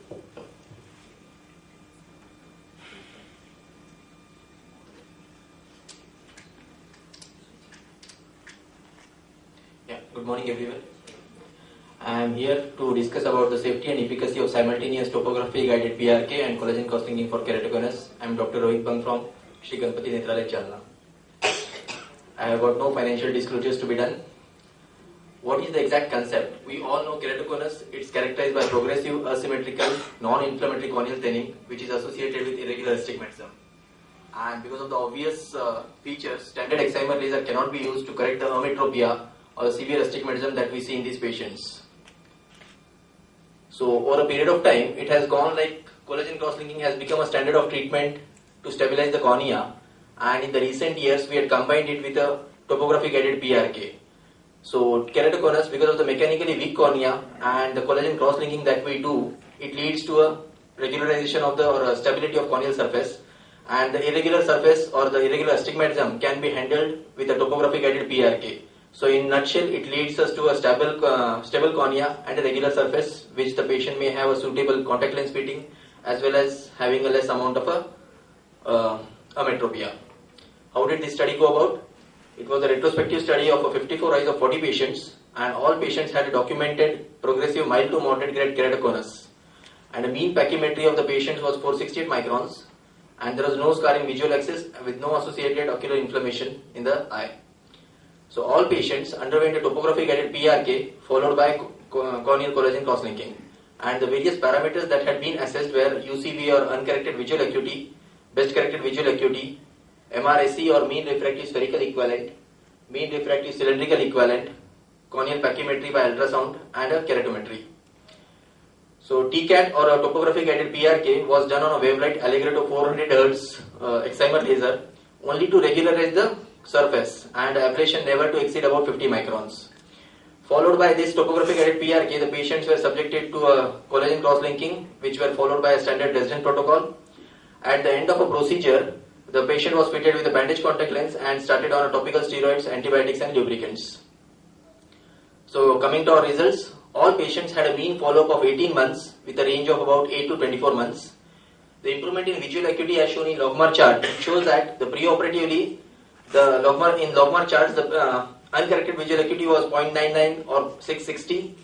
Good morning everyone. I am here to discuss about the safety and efficacy of simultaneous topography guided PRK and collagen cross-linking for keratoconus. I am Dr. Rohit Bang from Shri Ganpati Nethralaya, Jalna. I have got no financial disclosures to be done. What is the exact concept? We all know keratoconus, it's characterized by progressive, asymmetrical, non-inflammatory corneal thinning which is associated with irregular astigmatism. And because of the obvious features, standard excimer laser cannot be used to correct the ametropia or the severe astigmatism that we see in these patients. So over a period of time, it has gone like collagen cross-linking has become a standard of treatment to stabilize the cornea, and in the recent years we had combined it with a topography guided PRK. So keratoconus, because of the mechanically weak cornea and the collagen cross-linking that we do, it leads to a regularization of the or stability of corneal surface, and the irregular surface or the irregular astigmatism can be handled with a topography guided PRK. So in nutshell, it leads us to a stable cornea and a regular surface which the patient may have a suitable contact lens fitting as well as having a less amount of ametropia. How did this study go about? It was a retrospective study of 54 eyes of 40 patients, and all patients had a documented progressive mild to moderate grade keratoconus, and the mean pachymetry of the patients was 468 microns, and there was no scarring visual axis with no associated ocular inflammation in the eye. So all patients underwent a topography guided PRK followed by corneal collagen cross-linking, and the various parameters that had been assessed were UCV or uncorrected visual acuity, best corrected visual acuity, MRSE or mean refractive spherical equivalent, mean refractive cylindrical equivalent, corneal pachymetry by ultrasound, and a keratometry. So TCAT or a topography guided PRK was done on a wavelength Allegretto 400 Hz excimer laser only to regularize the surface, and ablation never to exceed about 50 microns. Followed by this topography guided PRK, the patients were subjected to a collagen cross-linking which were followed by a standard resident protocol. At the end of a procedure, the patient was fitted with a bandage contact lens and started on a topical steroids, antibiotics and lubricants. So coming to our results, all patients had a mean follow-up of 18 months with a range of about 8 to 24 months. The improvement in visual acuity as shown in logmar chart shows that the preoperatively in logmar charts, the uncorrected visual acuity was 0.99 or 660,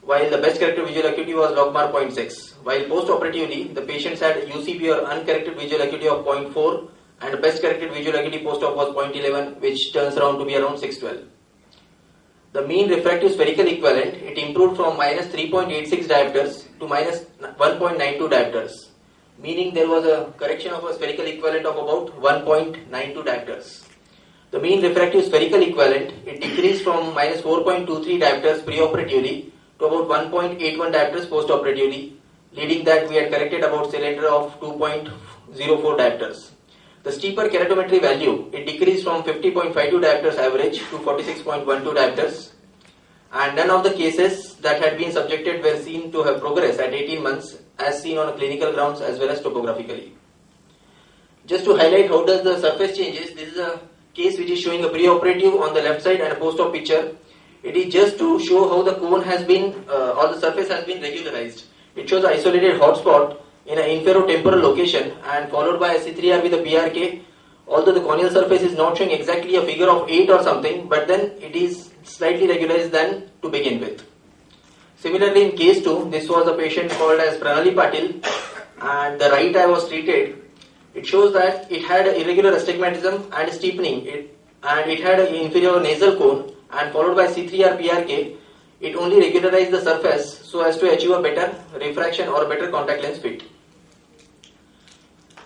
while the best corrected visual acuity was logmar 0.6. While post-operatively, the patients had UCB or uncorrected visual acuity of 0.4, and the best corrected visual acuity post-op was 0.11, which turns around to be around 612. The mean refractive spherical equivalent, it improved from minus 3.86 diopters to minus 1.92 diopters, meaning there was a correction of a spherical equivalent of about 1.92 diopters. The mean refractive spherical equivalent, it decreased from minus 4.23 diopters preoperatively to about 1.81 diopters postoperatively, leading that we had corrected about cylinder of 2.04 diopters. The steeper keratometry value, it decreased from 50.52 diopters average to 46.12 diopters, and none of the cases that had been subjected were seen to have progressed at 18 months as seen on clinical grounds as well as topographically. Just to highlight how does the surface changes, this is a case which is showing a preoperative on the left side and a post-op picture. It is just to show how the cone has been or the surface has been regularized. It shows an isolated hotspot in an inferotemporal location and followed by a C3R with a PRK. Although the corneal surface is not showing exactly a figure of 8 or something, but then it is slightly regularized than to begin with. Similarly in case 2, this was a patient called as Pranali Patil, and the right eye was treated. It shows that it had irregular astigmatism and steepening, and it had an inferior nasal cone, and followed by C3R PRK, it only regularized the surface so as to achieve a better refraction or a better contact lens fit.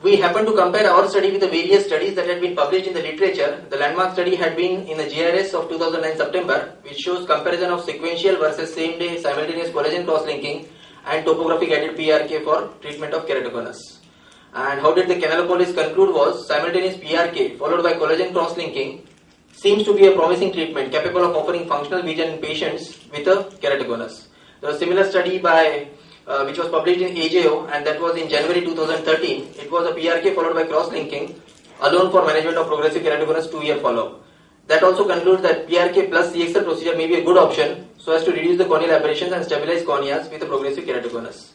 We happen to compare our study with the various studies that had been published in the literature. The landmark study had been in the GRS of 2009 September, which shows comparison of sequential versus same day simultaneous collagen cross-linking and topography guided PRK for treatment of keratoconus. And how did the Canalopolis conclude was simultaneous PRK followed by collagen cross-linking seems to be a promising treatment capable of offering functional vision in patients with a keratoconus. There was a similar study by which was published in AIOC, and that was in January 2013. It was a PRK followed by cross-linking alone for management of progressive keratoconus 2-year follow-up. That also concludes that PRK plus CXL procedure may be a good option so as to reduce the corneal aberrations and stabilize corneas with a progressive keratoconus.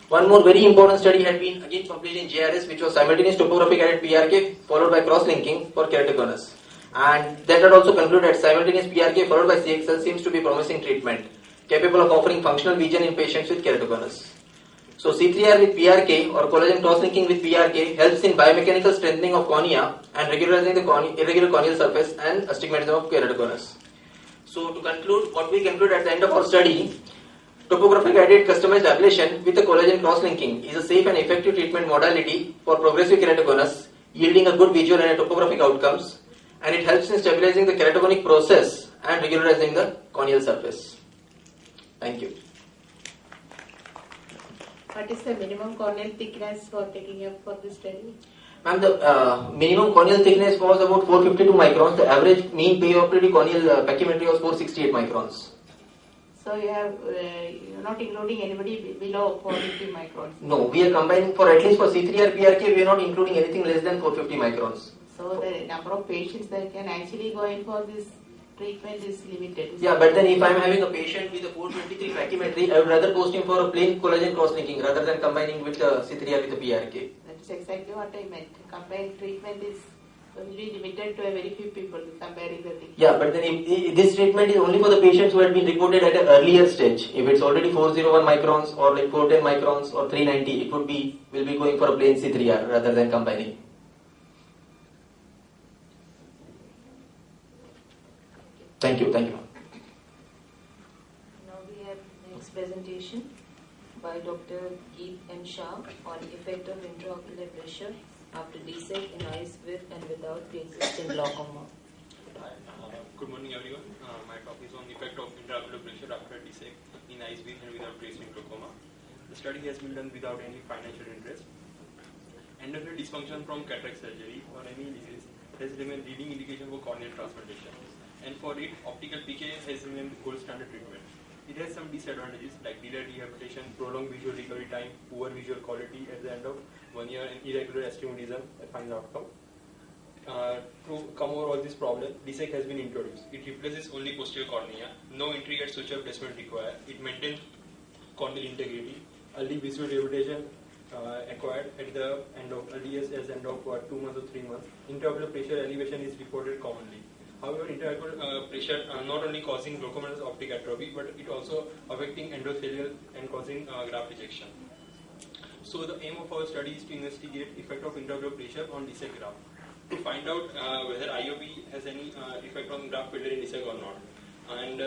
One more very important study had been again completed in JRS, which was simultaneous topographic added PRK followed by cross-linking for keratoconus. And that had also concluded that simultaneous PRK followed by CXL seems to be promising treatment, capable of offering functional vision in patients with keratoconus. So C3R with PRK or collagen cross-linking with PRK helps in biomechanical strengthening of cornea and regularizing the irregular corneal surface and astigmatism of keratoconus. So to conclude, what we conclude at the end of our study, topographic guided customized ablation with the collagen cross-linking is a safe and effective treatment modality for progressive keratoconus, yielding a good visual and topographic outcomes, and it helps in stabilizing the keratogenic process and regularizing the corneal surface. Thank you. What is the minimum corneal thickness for taking up for this study? Ma'am, the minimum corneal thickness was about 452 microns. The average mean perioperative corneal pachymetry was 468 microns. So you're not including anybody below 450 microns? No, we are combining for at least for C3R PRK, we are not including anything less than 450 microns. So the number of patients that can actually go in for this treatment is limited. Yeah, but then if I am having a patient with a 423 pachymetry, I would rather post him for a plain collagen cross-linking rather than combining with the C3R with the PRK. That's exactly what I meant. Combined treatment is only limited to a very few people comparing the thing. Yeah, but then if this treatment is only for the patients who had been reported at an earlier stage. If it's already 401 microns or like 410 microns or 390, it will be going for a plain C3R rather than combining. Thank you. Now we have next presentation by Dr. Keith M. Shah on effect of intraocular pressure after DSEC in eyes with and without pre-existing glaucoma. Good morning everyone. My talk is on the effect of intraocular pressure after DSEC in eyes with and without pre-existing glaucoma. The study has been done without any financial interest. Endothelial dysfunction from cataract surgery or any disease has remained leading indication for corneal transplantation. And for it, optical PK has remained the gold standard treatment. It has some disadvantages like delayed rehabilitation, prolonged visual recovery time, poor visual quality at the end of 1 year, and irregular astigmatism at final outcome. To come over all these problems, DSEC has been introduced. It replaces only posterior cornea, no intricate suture placement required. It maintains corneal integrity, early visual rehabilitation acquired at the end of earliest as end of 2 months or 3 months. Intraocular pressure elevation is reported commonly. However, intraocular pressure not only causing glaucomatous optic atrophy, but it also affecting endothelial and causing graft rejection. So the aim of our study is to investigate effect of intraocular pressure on DSEC graft to find out whether IOP has any effect on graft failure in DSEC or not, and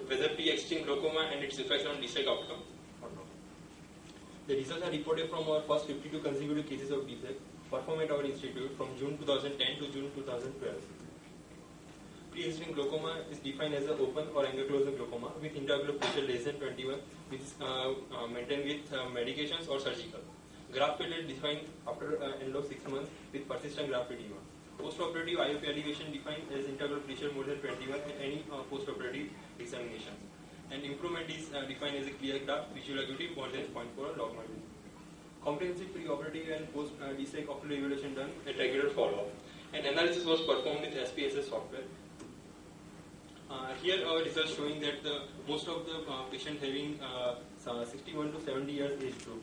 whether pre-existing glaucoma and its effect on DSEC outcome or not. The results are reported from our first 52 consecutive cases of DSEC performed at our institute from June 2010 to June 2012. Pre-existing glaucoma is defined as an open or angle-closed glaucoma with intraocular pressure less than 21, which is maintained with medications or surgical. Graft failure defined after end of 6 months with persistent graft edema. Post-operative IOP elevation defined as intraocular pressure more than 21 in any post-operative examination. And improvement is defined as a clear graft, visual acuity more than 0.4 log -1. Comprehensive pre-operative and post-DSEC ocular evaluation done at regular follow-up. An analysis was performed with SPSS software. Here our results showing that most of the patients having 61 to 70 years age group.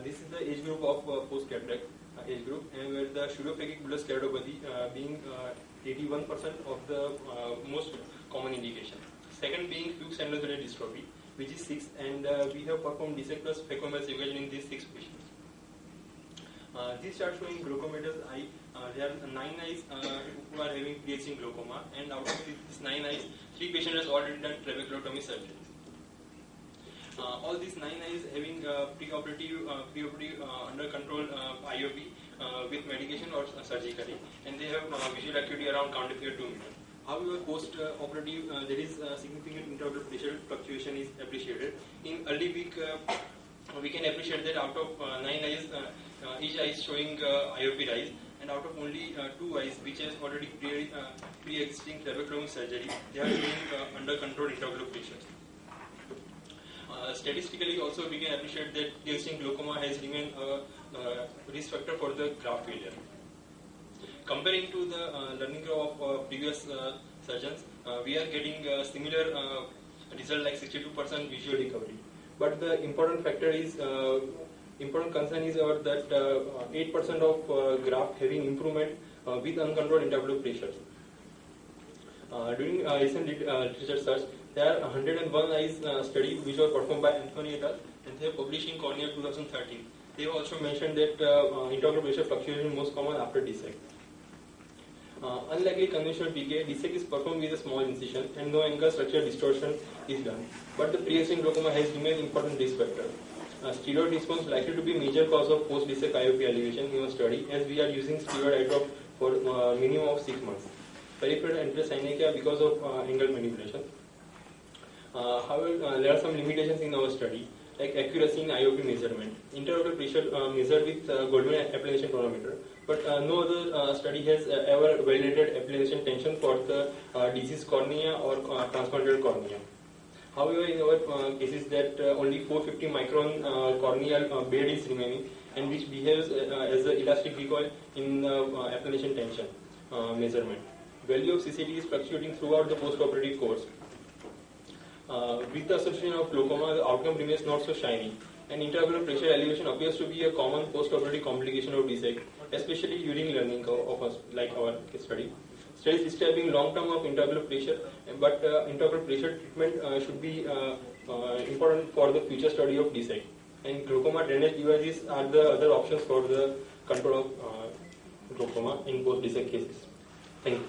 This is the age group of post-cataract age group, and where the pseudophakic bullous keratopathy being 81% of the most common indication. Second being Fuchs endothelial dystrophy, which is 6, and we have performed DSEC plus phacomatous evaluation in these 6 patients. These chart showing glaucomatous eye. There are 9 eyes who are having pre-existing glaucoma, and out of these 9 eyes, 3 patients has already done trabeculotomy surgery. All these 9 eyes having pre-operative under control IOP with medication or surgically, and they have visual acuity around counter 2 meters. However, post-operative, there is significant intraocular pressure fluctuation is appreciated. In early week, we can appreciate that out of 9 eyes, each eye is showing IOP rise, and out of only 2 eyes which has already pre-existing trabeculotomy surgery, they are showing under control intraocular pressure. Statistically, also we can appreciate that pre-existing glaucoma has remained a risk factor for the graft failure. Comparing to the learning curve of previous surgeons, we are getting similar result like 62% visual recovery. But the important factor is important concern is that 8% of graft having improvement with uncontrolled intraocular pressure. During recent literature search, there are 101 eyes study which was performed by Anthony et al. And they have published in Cornea 2013. They have also mentioned that intraocular pressure fluctuation is most common after DSEC. Unlike conventional PK, DSEC is performed with a small incision and no angle structure distortion is done. But the pre-existing glaucoma has remained important risk factor. Steroid response likely to be major cause of post-DSEC IOP elevation in a study, as we are using steroid eye drop for minimum of 6 months. Peripheral anterior because of angle manipulation. However, there are some limitations in our study, like accuracy in IOP measurement. Intraocular pressure measured with Goldman application tonometer, but no other study has ever validated application tension for the diseased cornea or transplanted cornea. However, in our cases that only 450 micron corneal bed is remaining, and which behaves as an elastic recoil in application tension measurement. Value of CCT is fluctuating throughout the post-operative course. With the association of glaucoma, the outcome remains not so shiny, and intraocular pressure elevation appears to be a common post-operative complication of DSEC, especially during learning of us, like our case study. Studies describing long term of intraocular pressure, but intraocular pressure treatment should be important for the future study of DSEC. And glaucoma drainage devices are the other options for the control of glaucoma in both DSEC cases. Thank you.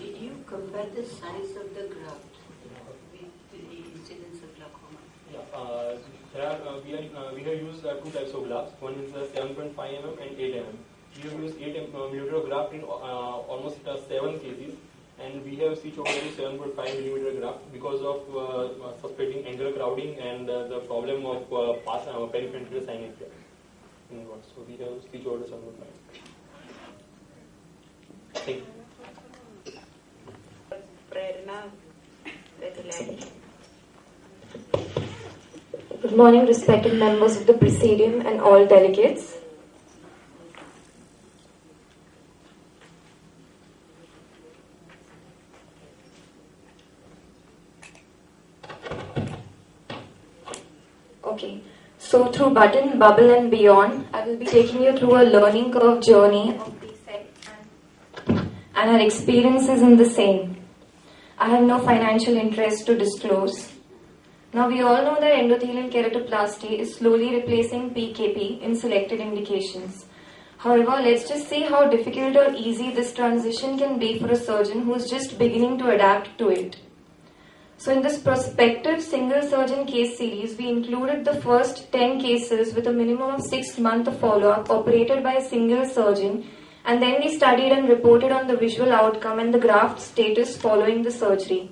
Did you compare the size of the graft with the incidence of glaucoma? We have used two types of grafts. One is 7.5 mm and 8 mm. We have used 8 mm of graft in almost 7 cases, and we have switched over to 7.5 mm graft because of suspecting angle crowding and the problem of peripheral synesthesia. So we have switched over to 7.5. Thank you. Prerna, Good morning, respected members of the Presidium and all delegates. Okay, so through Button, Bubble and beyond, I will be taking you through a learning curve journey of DSEC and our experiences in the same. I have no financial interest to disclose. Now we all know that endothelial keratoplasty is slowly replacing PKP in selected indications. However, let's just see how difficult or easy this transition can be for a surgeon who is just beginning to adapt to it. So in this prospective single surgeon case series, we included the first 10 cases with a minimum of 6 months of follow-up operated by a single surgeon, and then we studied and reported on the visual outcome and the graft status following the surgery.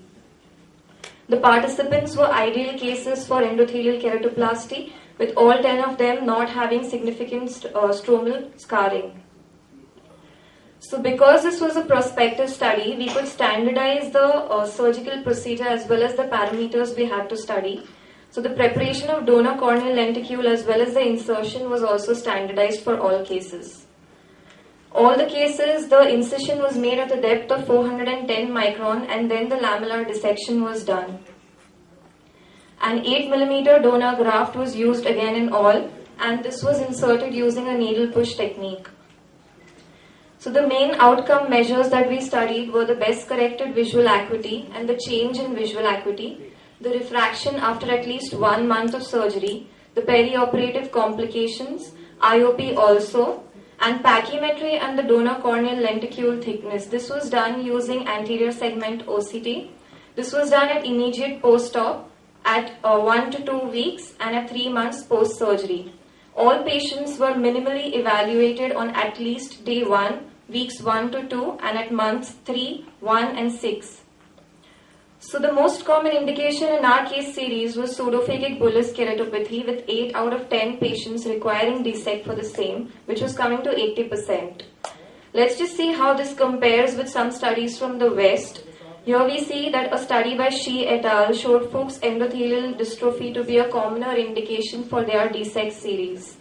The participants were ideal cases for endothelial keratoplasty, with all 10 of them not having significant stromal scarring. So because this was a prospective study, we could standardize the surgical procedure as well as the parameters we had to study. So the preparation of donor corneal lenticule as well as the insertion was also standardized for all cases. All the cases, the incision was made at a depth of 410 micron and then the lamellar dissection was done. An 8 mm donor graft was used again in all, and this was inserted using a needle push technique. So the main outcome measures that we studied were the best corrected visual acuity and the change in visual acuity, the refraction after at least 1 month of surgery, the perioperative complications, IOP also, and pachymetry and the donor corneal lenticule thickness. This was done using anterior segment OCT. This was done at immediate post-op at 1 to 2 weeks and at 3 months post-surgery. All patients were minimally evaluated on at least day 1, weeks 1 to 2, and at months 3, 1 and 6. So the most common indication in our case series was pseudophakic bullous keratopathy, with 8 out of 10 patients requiring DSEC for the same, which was coming to 80%. Let's just see how this compares with some studies from the West. Here we see that a study by Shi et al. Showed Fuchs endothelial dystrophy to be a commoner indication for their DSEC series.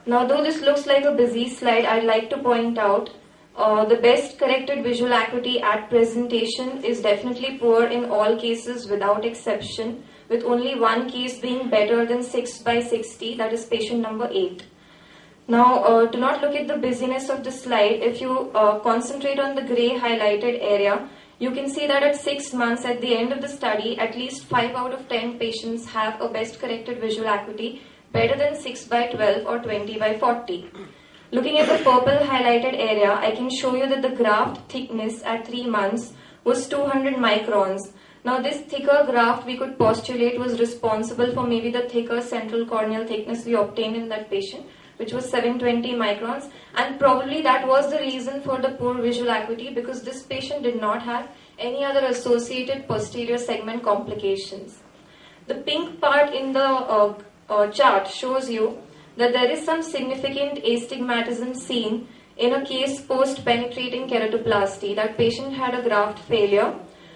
Now, though this looks like a busy slide, I'd like to point out The best corrected visual acuity at presentation is definitely poor in all cases without exception, with only one case being better than 6 by 60, that is patient number 8. Now, do not look at the busyness of the slide. If you concentrate on the grey highlighted area, you can see that at 6 months at the end of the study, at least 5 out of 10 patients have a best corrected visual acuity better than 6 by 12 or 20 by 40. Looking at the purple highlighted area, I can show you that the graft thickness at 3 months was 200 microns. Now this thicker graft we could postulate was responsible for maybe the thicker central corneal thickness we obtained in that patient, which was 720 microns, and probably that was the reason for the poor visual acuity, because this patient did not have any other associated posterior segment complications. The pink part in the chart shows you that there is some significant astigmatism seen in a case post-penetrating keratoplasty. That patient had a graft failure.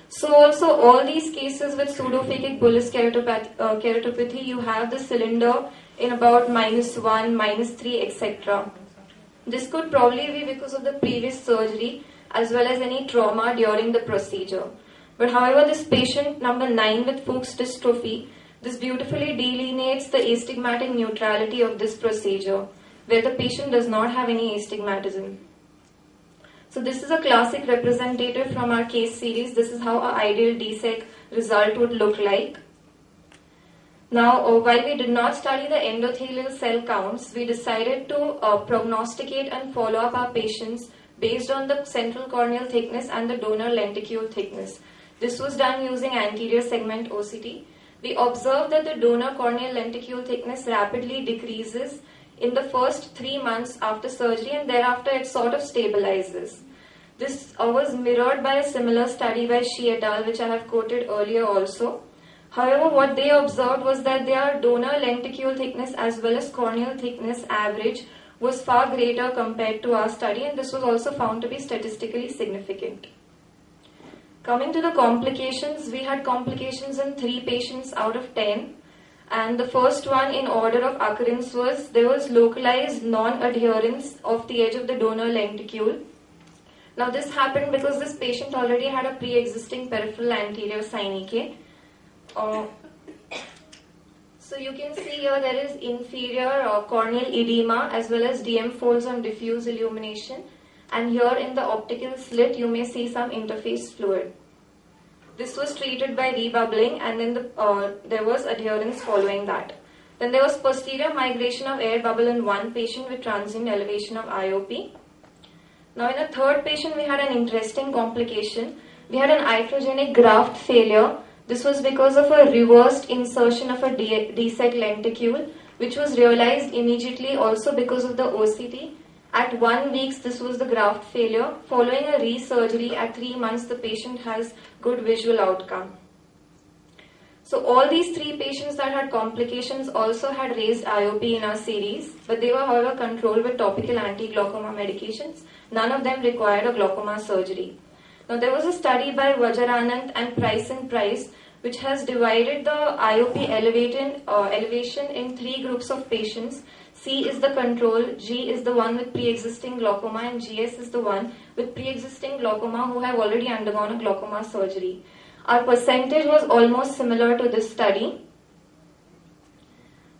So also all these cases with pseudophakic bullous keratopathy, you have the cylinder in about -1, -3, etc. This could probably be because of the previous surgery as well as any trauma during the procedure. But however, this patient number 9 with Fuchs dystrophy, this beautifully delineates the astigmatic neutrality of this procedure, where the patient does not have any astigmatism. So this is a classic representative from our case series. This is how an ideal DSEC result would look like. Now, while we did not study the endothelial cell counts, we decided to prognosticate and follow up our patients based on the central corneal thickness and the donor lenticule thickness. This was done using anterior segment OCT. We observed that the donor corneal lenticule thickness rapidly decreases in the first 3 months after surgery, and thereafter it sort of stabilizes. This was mirrored by a similar study by Shi et al., which I have quoted earlier also. However, what they observed was that their donor lenticule thickness as well as corneal thickness average was far greater compared to our study, and this was also found to be statistically significant. Coming to the complications, we had complications in 3 patients out of 10. And the first one in order of occurrence was there was localized non-adherence of the edge of the donor lenticule. Now this happened because this patient already had a pre-existing peripheral anterior synechiae. So you can see here there is inferior corneal edema as well as DM folds on diffuse illumination, and here in the optical slit you may see some interface fluid. This was treated by rebubbling, and then there was adherence following that. Then there was posterior migration of air bubble in 1 patient with transient elevation of IOP. Now in a 3rd patient we had an interesting complication. We had an iatrogenic graft failure. This was because of a reversed insertion of a DSEC lenticule, which was realized immediately also because of the OCT. At 1 week, this was the graft failure. Following a resurgery at 3 months, the patient has good visual outcome. So all these 3 patients that had complications also had raised IOP in our series, but they were however controlled with topical anti-glaucoma medications. None of them required a glaucoma surgery. Now there was a study by Vajaranand and Price, which has divided the IOP elevation in 3 groups of patients. C is the control, G is the one with pre-existing glaucoma, and GS is the one with pre-existing glaucoma who have already undergone a glaucoma surgery. Our percentage was almost similar to this study.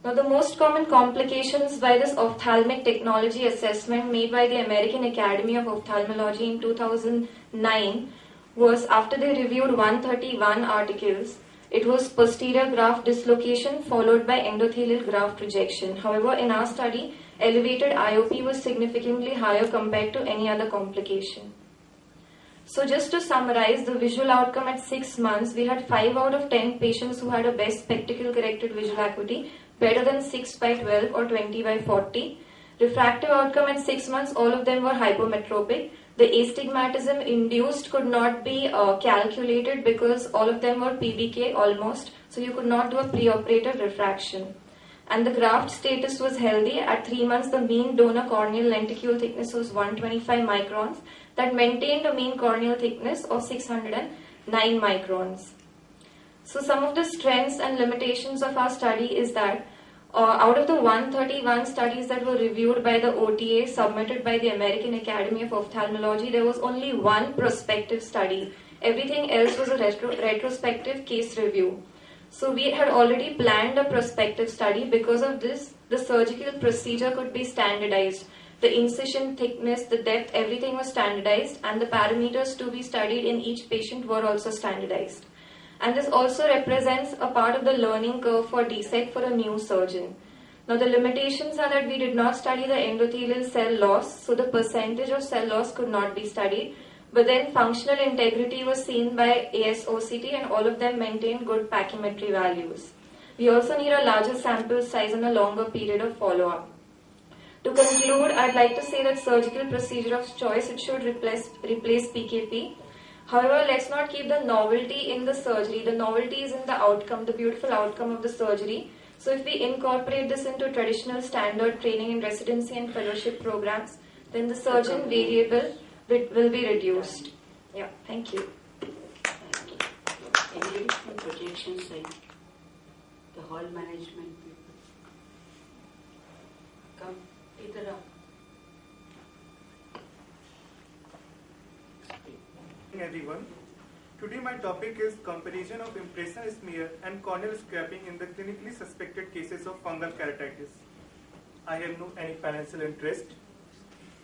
Now the most common complications by this ophthalmic technology assessment made by the American Academy of Ophthalmology in 2009 was, after they reviewed 131 articles, it was posterior graft dislocation followed by endothelial graft rejection. However, in our study, elevated IOP was significantly higher compared to any other complication. So just to summarize, the visual outcome at 6 months, we had 5 out of 10 patients who had a best spectacle corrected visual acuity better than 6 by 12 or 20 by 40. Refractive outcome at 6 months, all of them were hypometropic. The astigmatism induced could not be calculated because all of them were PBK almost, so you could not do a preoperative refraction. And the graft status was healthy. At 3 months, the mean donor corneal lenticule thickness was 125 microns. That maintained a mean corneal thickness of 609 microns. So some of the strengths and limitations of our study is that Out of the 131 studies that were reviewed by the OTA submitted by the American Academy of Ophthalmology, there was only one prospective study. Everything else was a retrospective case review. So we had already planned a prospective study. Because of this, the surgical procedure could be standardized. The incision thickness, the depth, everything was standardized, and the parameters to be studied in each patient were also standardized. And this also represents a part of the learning curve for DSEC for a new surgeon. Now the limitations are that we did not study the endothelial cell loss, so the percentage of cell loss could not be studied. But then functional integrity was seen by ASOCT, and all of them maintained good pachymetry values. We also need a larger sample size and a longer period of follow-up. To conclude, I'd like to say that surgical procedure of choice, it should replace PKP. However, let's not keep the novelty in the surgery. The novelty is in the outcome, the beautiful outcome of the surgery. So if we incorporate this into traditional standard training in residency and fellowship programs, then the surgeon variable will be reduced. Yeah, thank you. Anybody from projection side? The hall management people. Come, either up. Everyone. Today my topic is comparison of impression smear and corneal scraping in the clinically suspected cases of fungal keratitis. I have no any financial interest.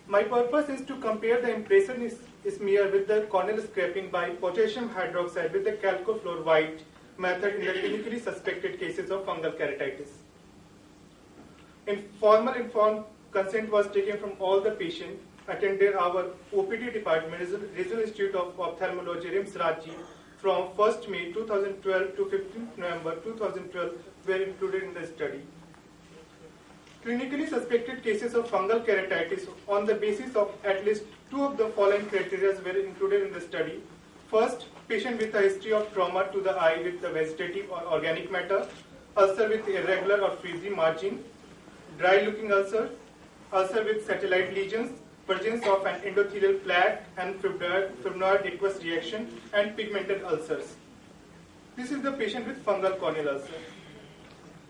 My purpose is to compare the impression smear with the corneal scraping by potassium hydroxide with the chalcofluor white method in the clinically suspected cases of fungal keratitis. Informed consent was taken from all the patients attended our OPD department, Regional Institute of Ophthalmology, RIMS Ranchi, from 1st May 2012 to 15th November 2012 were included in the study. Clinically suspected cases of fungal keratitis on the basis of at least two of the following criteria were included in the study. First, patient with a history of trauma to the eye with the vegetative or organic matter, ulcer with irregular or frizzy margin, dry looking ulcer, ulcer with satellite lesions, presence of an endothelial plaque and fibrinoid aqueous reaction, and pigmented ulcers. This is the patient with fungal corneal ulcer.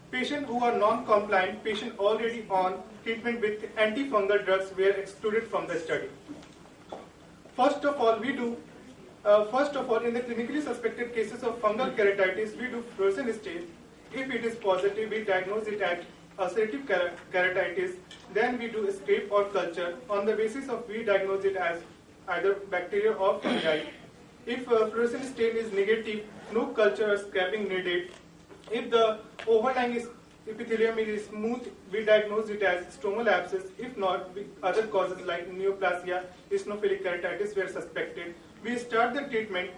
Patients who are non-compliant, patients already on treatment with antifungal drugs were excluded from the study. First of all, in the clinically suspected cases of fungal keratitis, we do fluorescein stain. If it is positive, we diagnose it as ulcerative keratitis. Then we do a scrape or culture. On the basis of we diagnose it as either bacteria or fungi. If fluorescein stain is negative, no culture or scraping needed. If the overlying epithelium is smooth, we diagnose it as stromal abscess. If not, other causes like neoplasia, eosinophilic keratitis were suspected. We start the treatment.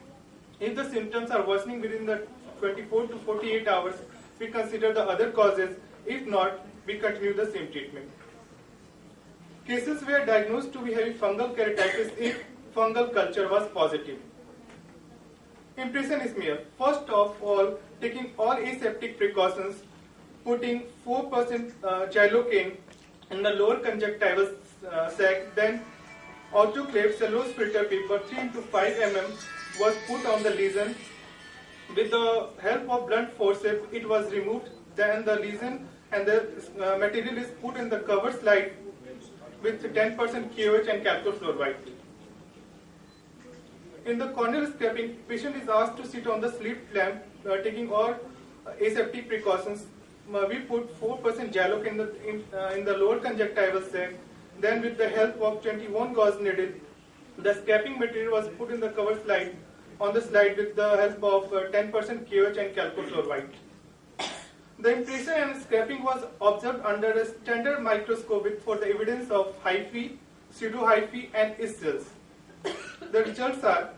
If the symptoms are worsening within the 24 to 48 hours, we consider the other causes. If not, we continue the same treatment. Cases were diagnosed to be having fungal keratitis if fungal culture was positive. Impression smear. First of all, taking all aseptic precautions, putting 4% xylocaine in the lower conjunctival sac, then autoclave cellulose filter paper 3 into 5 mm was put on the lesion. With the help of blunt forceps, it was removed. Then the lesion and the material is put in the cover slide with 10% KOH and chalcofluor white. In the corneal scraping, patient is asked to sit on the slit lamp, taking all aseptic precautions. We put 4% xylocaine in the lower conjunctival sac. Then with the help of 21 gauze needle, the scraping material was put in the cover slide on the slide with the help of 10% KOH and chalcofluor white. The impression and scraping was observed under a standard microscope for the evidence of hyphae, pseudohyphae, and ist cells. The results are: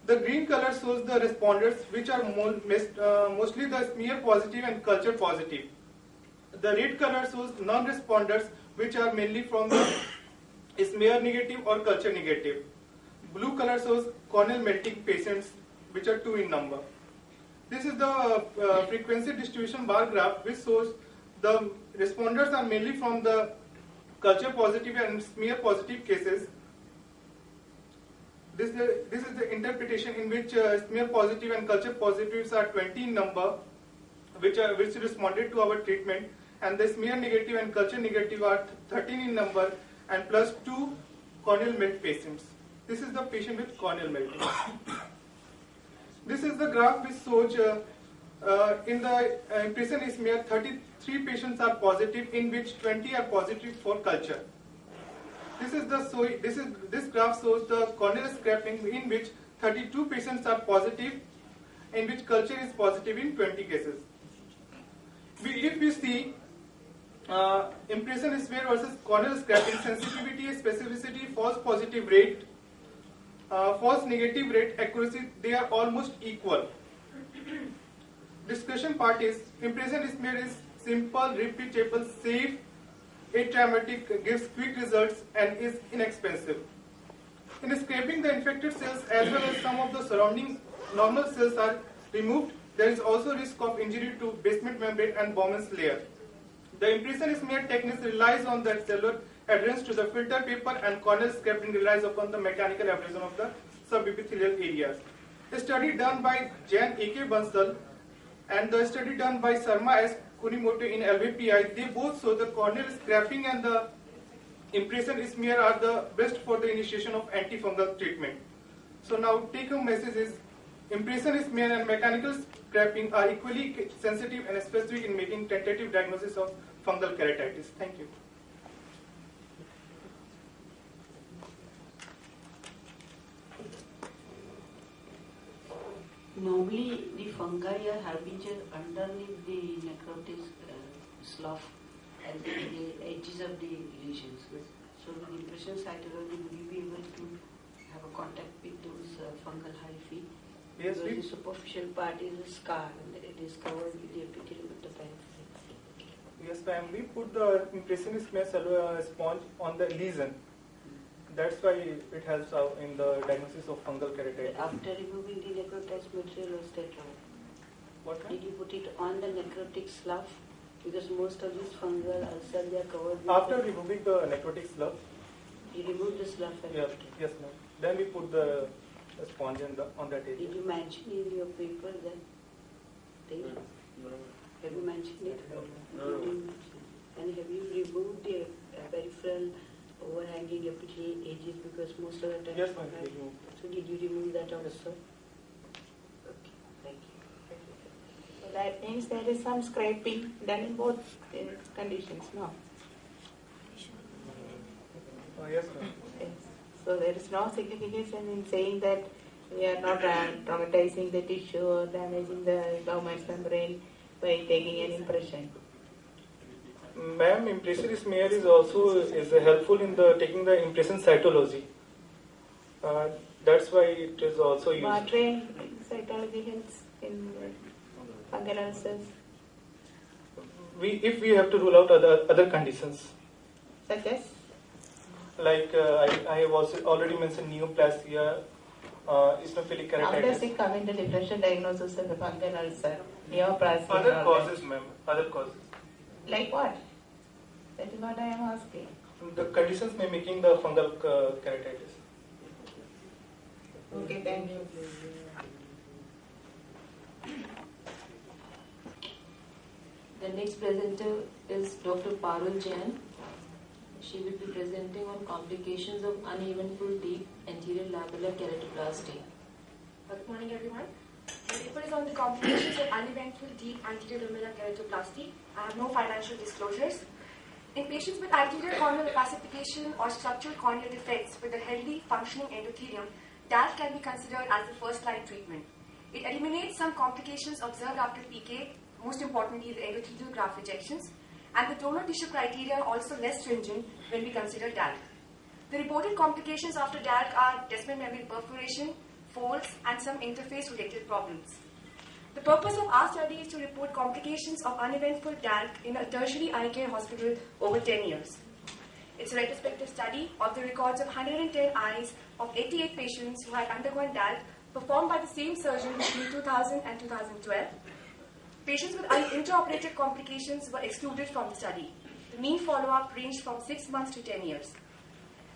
the green color shows the responders, which are mostly the smear positive and culture positive. The red color shows non-responders, which are mainly from the smear negative or culture negative. Blue color shows corneal melting patients, which are 2 in number. This is the frequency distribution bar graph, which shows the responders are mainly from the culture positive and smear positive cases. This is the interpretation in which smear positive and culture positives are 20 in number, which responded to our treatment, and the smear negative and culture negative are 13 in number, and plus 2 corneal melt patients. This is the patient with corneal melting. This is the graph which shows in the impression smear 33 patients are positive, in which 20 are positive for culture. This graph shows the corneal scraping, in which 32 patients are positive, in which culture is positive in 20 cases. If we see impression smear versus corneal scraping, sensitivity, specificity, false positive rate, false negative rate, accuracy, they are almost equal. Discussion part is impression smear is simple, repeatable, safe, atraumatic, gives quick results, and is inexpensive. In scraping, the infected cells as well as some of the surrounding normal cells are removed. There is also risk of injury to basement membrane and Bowman's layer. The impression smear technique relies on the cellular adherence to the filter paper, and corneal scraping relies upon the mechanical abrasion of the subepithelial areas. A study done by Jan A.K. Bansal and the study done by Sharma S. Kunimoto in LVPI, they both show the corneal scraping and the impression smear are the best for the initiation of antifungal treatment. So now take-home message is impression smear and mechanical scraping are equally sensitive and specific in making tentative diagnosis of fungal keratitis. Thank you. Normally, the fungi are habitual underneath the necrotic slough and the edges of the lesions. So, with impression cytology, will you be able to have a contact with those fungal hyphae? Yes, because the superficial part is a scar and it is covered with the epithelium of the periphery. Yes, ma'am. We put the impression smear sponge on the lesion. That's why it helps out in the diagnosis of fungal keratitis. After removing the necrotized material, was that wrong? What? Did you put it on the necrotic slough? Because most of these fungal ulcers they are covered with. After removing the necrotic slough. You removed the slough. Yes, yes, ma'am. Then we put the sponge on that area. Did you mention in your paper that thing? No. Have you mentioned it? No. And have you removed the peripheral overhanging epithelial edges, because most of the time. Yes, ma'am. We removed. So did you remove that also? Okay, thank you. So that means there is some scraping done in both conditions, no? Yes, ma'am. Yes. So there is no significance in saying that we are not traumatizing the tissue or damaging the Bowman's membrane by taking an impression. Ma'am, impression smear is also helpful in the taking the impression cytology. That's why it is also used. Martrain cytology helps in fungal ulcers, If we have to rule out other conditions, such as like I have also already mentioned neoplasia, eosinophilic how does keratitis. it come in the differential diagnosis of the fungal ulcer? Neoplasia. Other and all causes, ma'am. Other causes. that. Like what? That is what I am asking. The conditions may making the fungal keratitis. Okay, thank you. The next presenter is Dr. Parul Jain. She will be presenting on complications of uneventful deep anterior lamellar keratoplasty. Good morning, everyone. The paper is on the complications of uneventful deep anterior lamellar keratoplasty. I have no financial disclosures. In patients with anterior corneal opacification or structural corneal defects with a healthy, functioning endothelium, DALT can be considered as the first-line treatment. It eliminates some complications observed after PK, most importantly the endothelial graft rejections, and the donor tissue criteria are also less stringent when we consider DALT. The reported complications after DALT are descending membrane perforation, folds, and some interface-related problems. The purpose of our study is to report complications of uneventful DALT in a tertiary eye care hospital over 10 years. It's a retrospective study of the records of 110 eyes of 88 patients who had undergone DALT performed by the same surgeon between 2000 and 2012. Patients with intraoperative complications were excluded from the study. The mean follow-up ranged from 6 months to 10 years.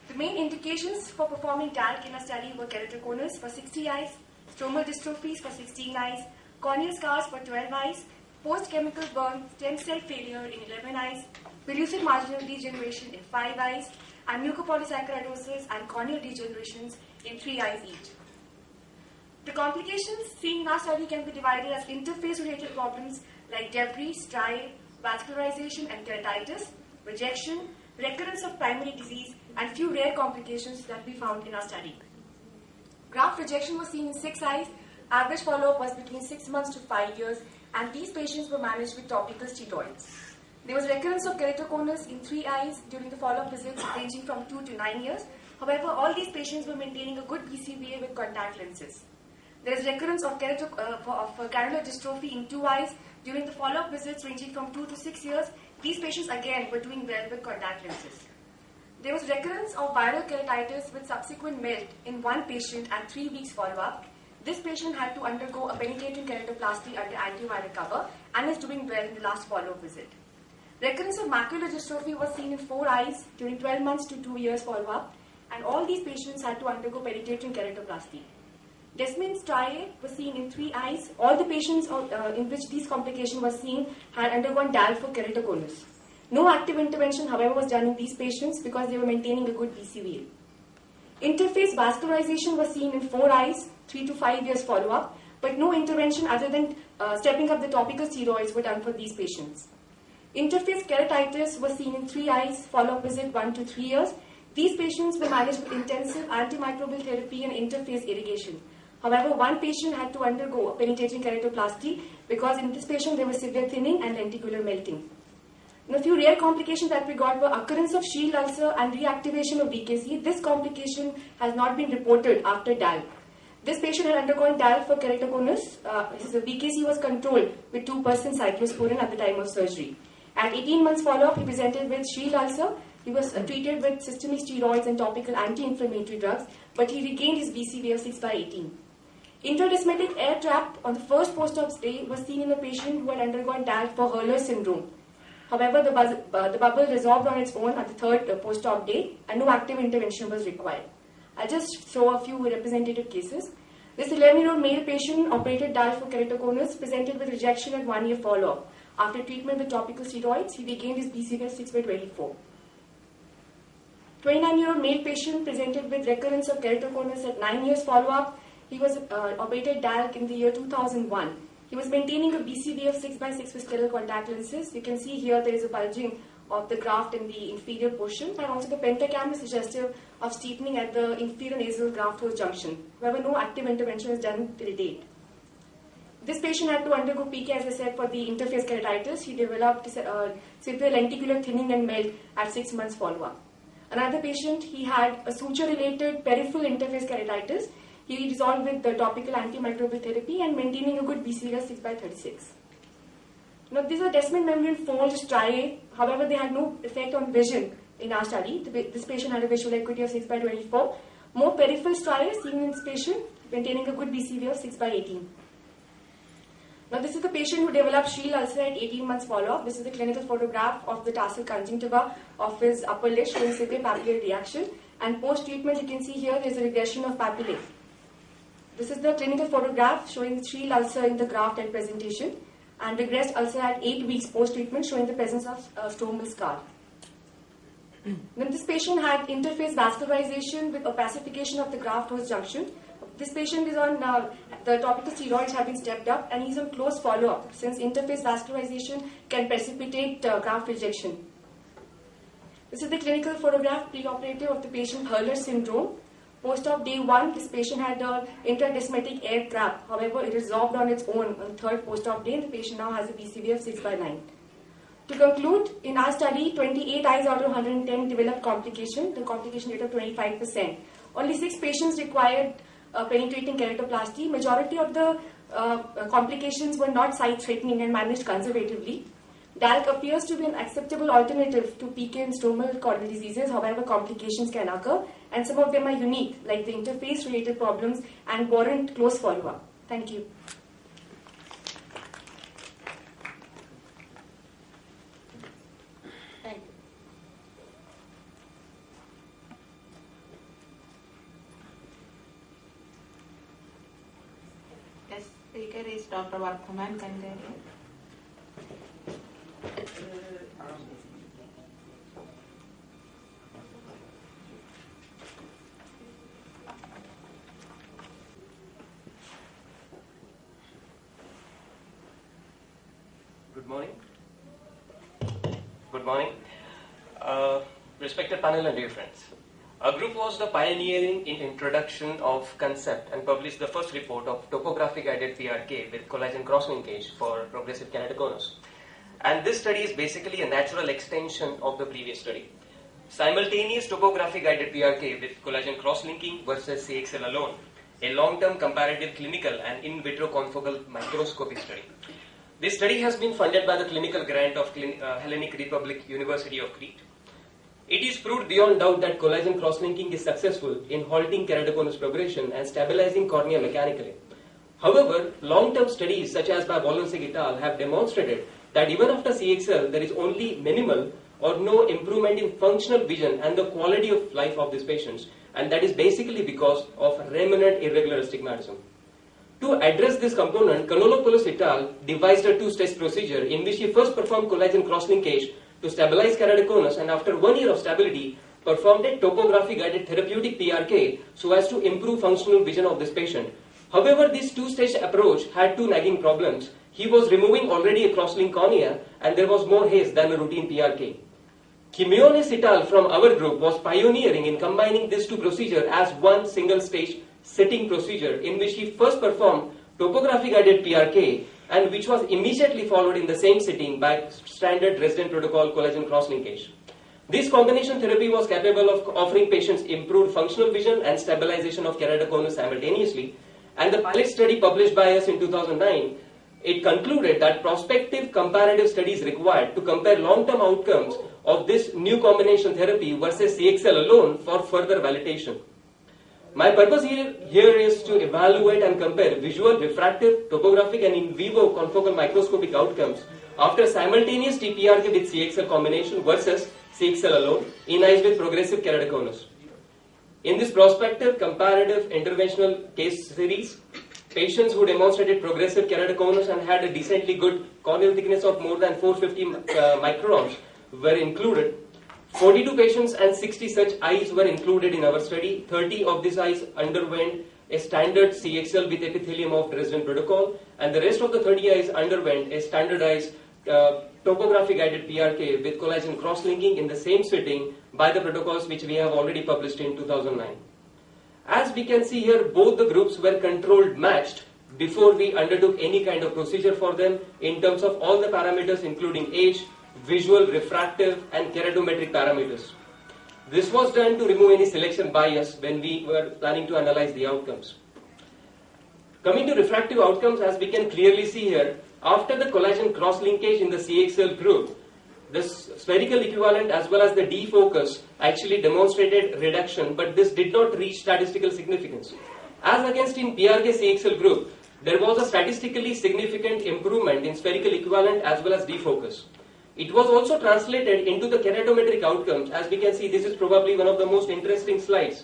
The main indications for performing DALT in a study were keratoconus for 60 eyes, stromal dystrophies for 16 eyes, corneal scars for 12 eyes, post-chemical burn, stem cell failure in 11 eyes, pellucid marginal degeneration in 5 eyes, and mucopolysaccharidosis and corneal degenerations in 3 eyes each. The complications seen in our study can be divided as interface-related problems like debris, striae, vascularization and keratitis, rejection, recurrence of primary disease, and few rare complications that we found in our study. Graft rejection was seen in 6 eyes. Average follow-up was between 6 months to 5 years, and these patients were managed with topical steroids. There was recurrence of keratoconus in 3 eyes during the follow-up visits ranging from 2 to 9 years. However, all these patients were maintaining a good BCVA with contact lenses. There is recurrence of granular dystrophy in 2 eyes during the follow-up visits ranging from 2 to 6 years. These patients again were doing well with contact lenses. There was recurrence of viral keratitis with subsequent melt in 1 patient at 3 weeks follow-up. This patient had to undergo a penetrating keratoplasty under antiviral cover and is doing well in the last follow-up visit. Recurrence of macular dystrophy was seen in 4 eyes during 12 months to 2 years follow-up, and all these patients had to undergo penetrating keratoplasty. Desmin striae was seen in 3 eyes. All the patients in which these complications were seen had undergone DAL for keratoconus. No active intervention, however, was done in these patients because they were maintaining a good BCVA. Interface vascularization was seen in 4 eyes, 3 to 5 years follow-up, but no intervention other than stepping up the topical steroids were done for these patients. Interface keratitis was seen in 3 eyes, follow-up visit 1 to 3 years. These patients were managed with intensive antimicrobial therapy and interface irrigation. However, 1 patient had to undergo a penetrating keratoplasty because in this patient there was severe thinning and lenticular melting. And a few rare complications that we got were occurrence of shield ulcer and reactivation of VKC. This complication has not been reported after DAL. This patient had undergone DAL for keratoconus. His VKC was controlled with 2% cyclosporin at the time of surgery. At 18 months follow-up, he presented with shield ulcer. He was treated with systemic steroids and topical anti-inflammatory drugs, but he regained his BCVA of 6/18. Intradesmetic air trap on the first post-op stay was seen in a patient who had undergone DAL for Hurler syndrome. However, the bubble resolved on its own at the 3rd post-op day, and no active intervention was required. I'll just show a few representative cases. This 11-year-old male patient operated DAL for keratoconus, presented with rejection at 1 year follow-up. After treatment with topical steroids, he regained his BCVA 6/24. 29-year-old male patient presented with recurrence of keratoconus at 9 years follow-up. He was operated DAL in the year 2001. He was maintaining a BCVA of 6/6 with sterile contact lenses. You can see here there is a bulging of the graft in the inferior portion, and also the pentacam is suggestive of steepening at the inferior nasal graft host junction. However, no active intervention is done till date. This patient had to undergo PK, as I said, for the interface keratitis. He developed severe lenticular thinning and melt at 6 months follow-up. Another patient, he had a suture-related peripheral interface keratitis. He resolved with the topical antimicrobial therapy and maintaining a good BCVA 6/36. Now, these are Desmin membrane folds striae. However, they had no effect on vision in our study. This patient had a visual acuity of 6/24. More peripheral striae seen in this patient, maintaining a good BCVA of 6/18. Now, this is the patient who developed shield ulcer at 18 months follow-up. This is the clinical photograph of the tarsal conjunctiva of his upper lid showing severe papillary reaction. And post-treatment, you can see here there is a regression of papillae. This is the clinical photograph showing shield ulcer in the graft at presentation, and regressed ulcer at 8 weeks post-treatment showing the presence of stromal scar. Then this patient had interface vascularization with opacification of the graft host junction. This patient is on, the topical steroids have been stepped up, and he's on close follow-up since interface vascularization can precipitate graft rejection. This is the clinical photograph preoperative of the patient Hurler syndrome. Post-op day 1, this patient had an intradesmetic air trap. However, it resolved on its own on 3rd post-op day, and the patient now has a BCVA of 6/9. To conclude, in our study, 28 eyes out of 110 developed complication, the complication rate of 25%. Only 6 patients required penetrating keratoplasty. Majority of the complications were not sight-threatening and managed conservatively. DALC appears to be an acceptable alternative to PK and stromal corneal diseases. However, complications can occur, and some of them are unique, like the interface-related problems, and warrant close follow-up. Thank you. Thank you. Next speaker is Dr. Vardhaman Kangaria. Good morning. Good morning. Respected panel and dear friends. Our group was the pioneering in introduction of concept and published the first report of topography guided PRK with collagen cross-linkage for progressive keratoconus. And this study is basically a natural extension of the previous study. Simultaneous topography guided PRK with collagen cross-linking versus CXL alone, a long-term comparative clinical and in vitro confocal microscopy study. This study has been funded by the clinical grant of Hellenic Republic University of Crete. It is proved beyond doubt that collagen cross-linking is successful in halting keratoconus progression and stabilizing cornea mechanically. However, long-term studies such as by Wolensig et al. Have demonstrated that even after CXL, there is only minimal or no improvement in functional vision and the quality of life of these patients, and that is basically because of remnant irregular astigmatism. To address this component, Konolopoulos et al. Devised a two-stage procedure in which he first performed collagen cross-linkage to stabilize keratoconus, and after 1 year of stability, performed a topography-guided therapeutic PRK so as to improve functional vision of this patient. However, this two-stage approach had two nagging problems. He was removing already a cross-link cornea, and there was more haze than a routine PRK. Quinones et al. From our group was pioneering in combining these two procedures as one single-stage sitting procedure in which he first performed topography-guided PRK and which was immediately followed in the same sitting by standard resident protocol collagen cross-linkage. This combination therapy was capable of offering patients improved functional vision and stabilization of keratoconus simultaneously, and the pilot study published by us in 2009, it concluded that prospective comparative studies required to compare long-term outcomes of this new combination therapy versus CXL alone for further validation. My purpose here is to evaluate and compare visual, refractive, topographic and in vivo confocal microscopic outcomes after simultaneous TPRK with CXL combination versus CXL alone in eyes with progressive keratoconus. In this prospective comparative interventional case series, patients who demonstrated progressive keratoconus and had a decently good corneal thickness of more than 450 microns were included. 42 patients and 60 such eyes were included in our study. 30 of these eyes underwent a standard CXL with epithelium of resident protocol, and the rest of the 30 eyes underwent a standardized topography guided PRK with collagen cross-linking in the same sitting by the protocols which we have already published in 2009. As we can see here, both the groups were controlled matched before we undertook any kind of procedure for them in terms of all the parameters including age, visual, refractive and keratometric parameters. This was done to remove any selection bias when we were planning to analyze the outcomes. Coming to refractive outcomes, as we can clearly see here, after the collagen cross-linkage in the CXL group, the spherical equivalent as well as the defocus actually demonstrated reduction, but this did not reach statistical significance. As against in PRK CXL group, there was a statistically significant improvement in spherical equivalent as well as defocus. It was also translated into the keratometric outcomes. As we can see, this is probably one of the most interesting slides,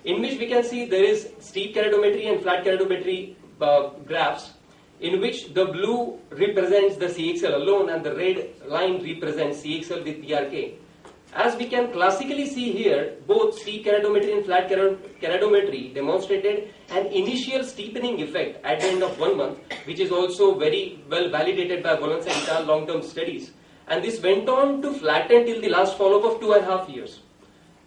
in which we can see there is steep keratometry and flat keratometry graphs, in which the blue represents the CXL alone and the red line represents CXL with PRK. As we can classically see here, both steep keratometry and flat keratometry demonstrated an initial steepening effect at the end of 1 month, which is also very well validated by Wolensig et al. Long-term studies. And this went on to flatten till the last follow-up of 2.5 years.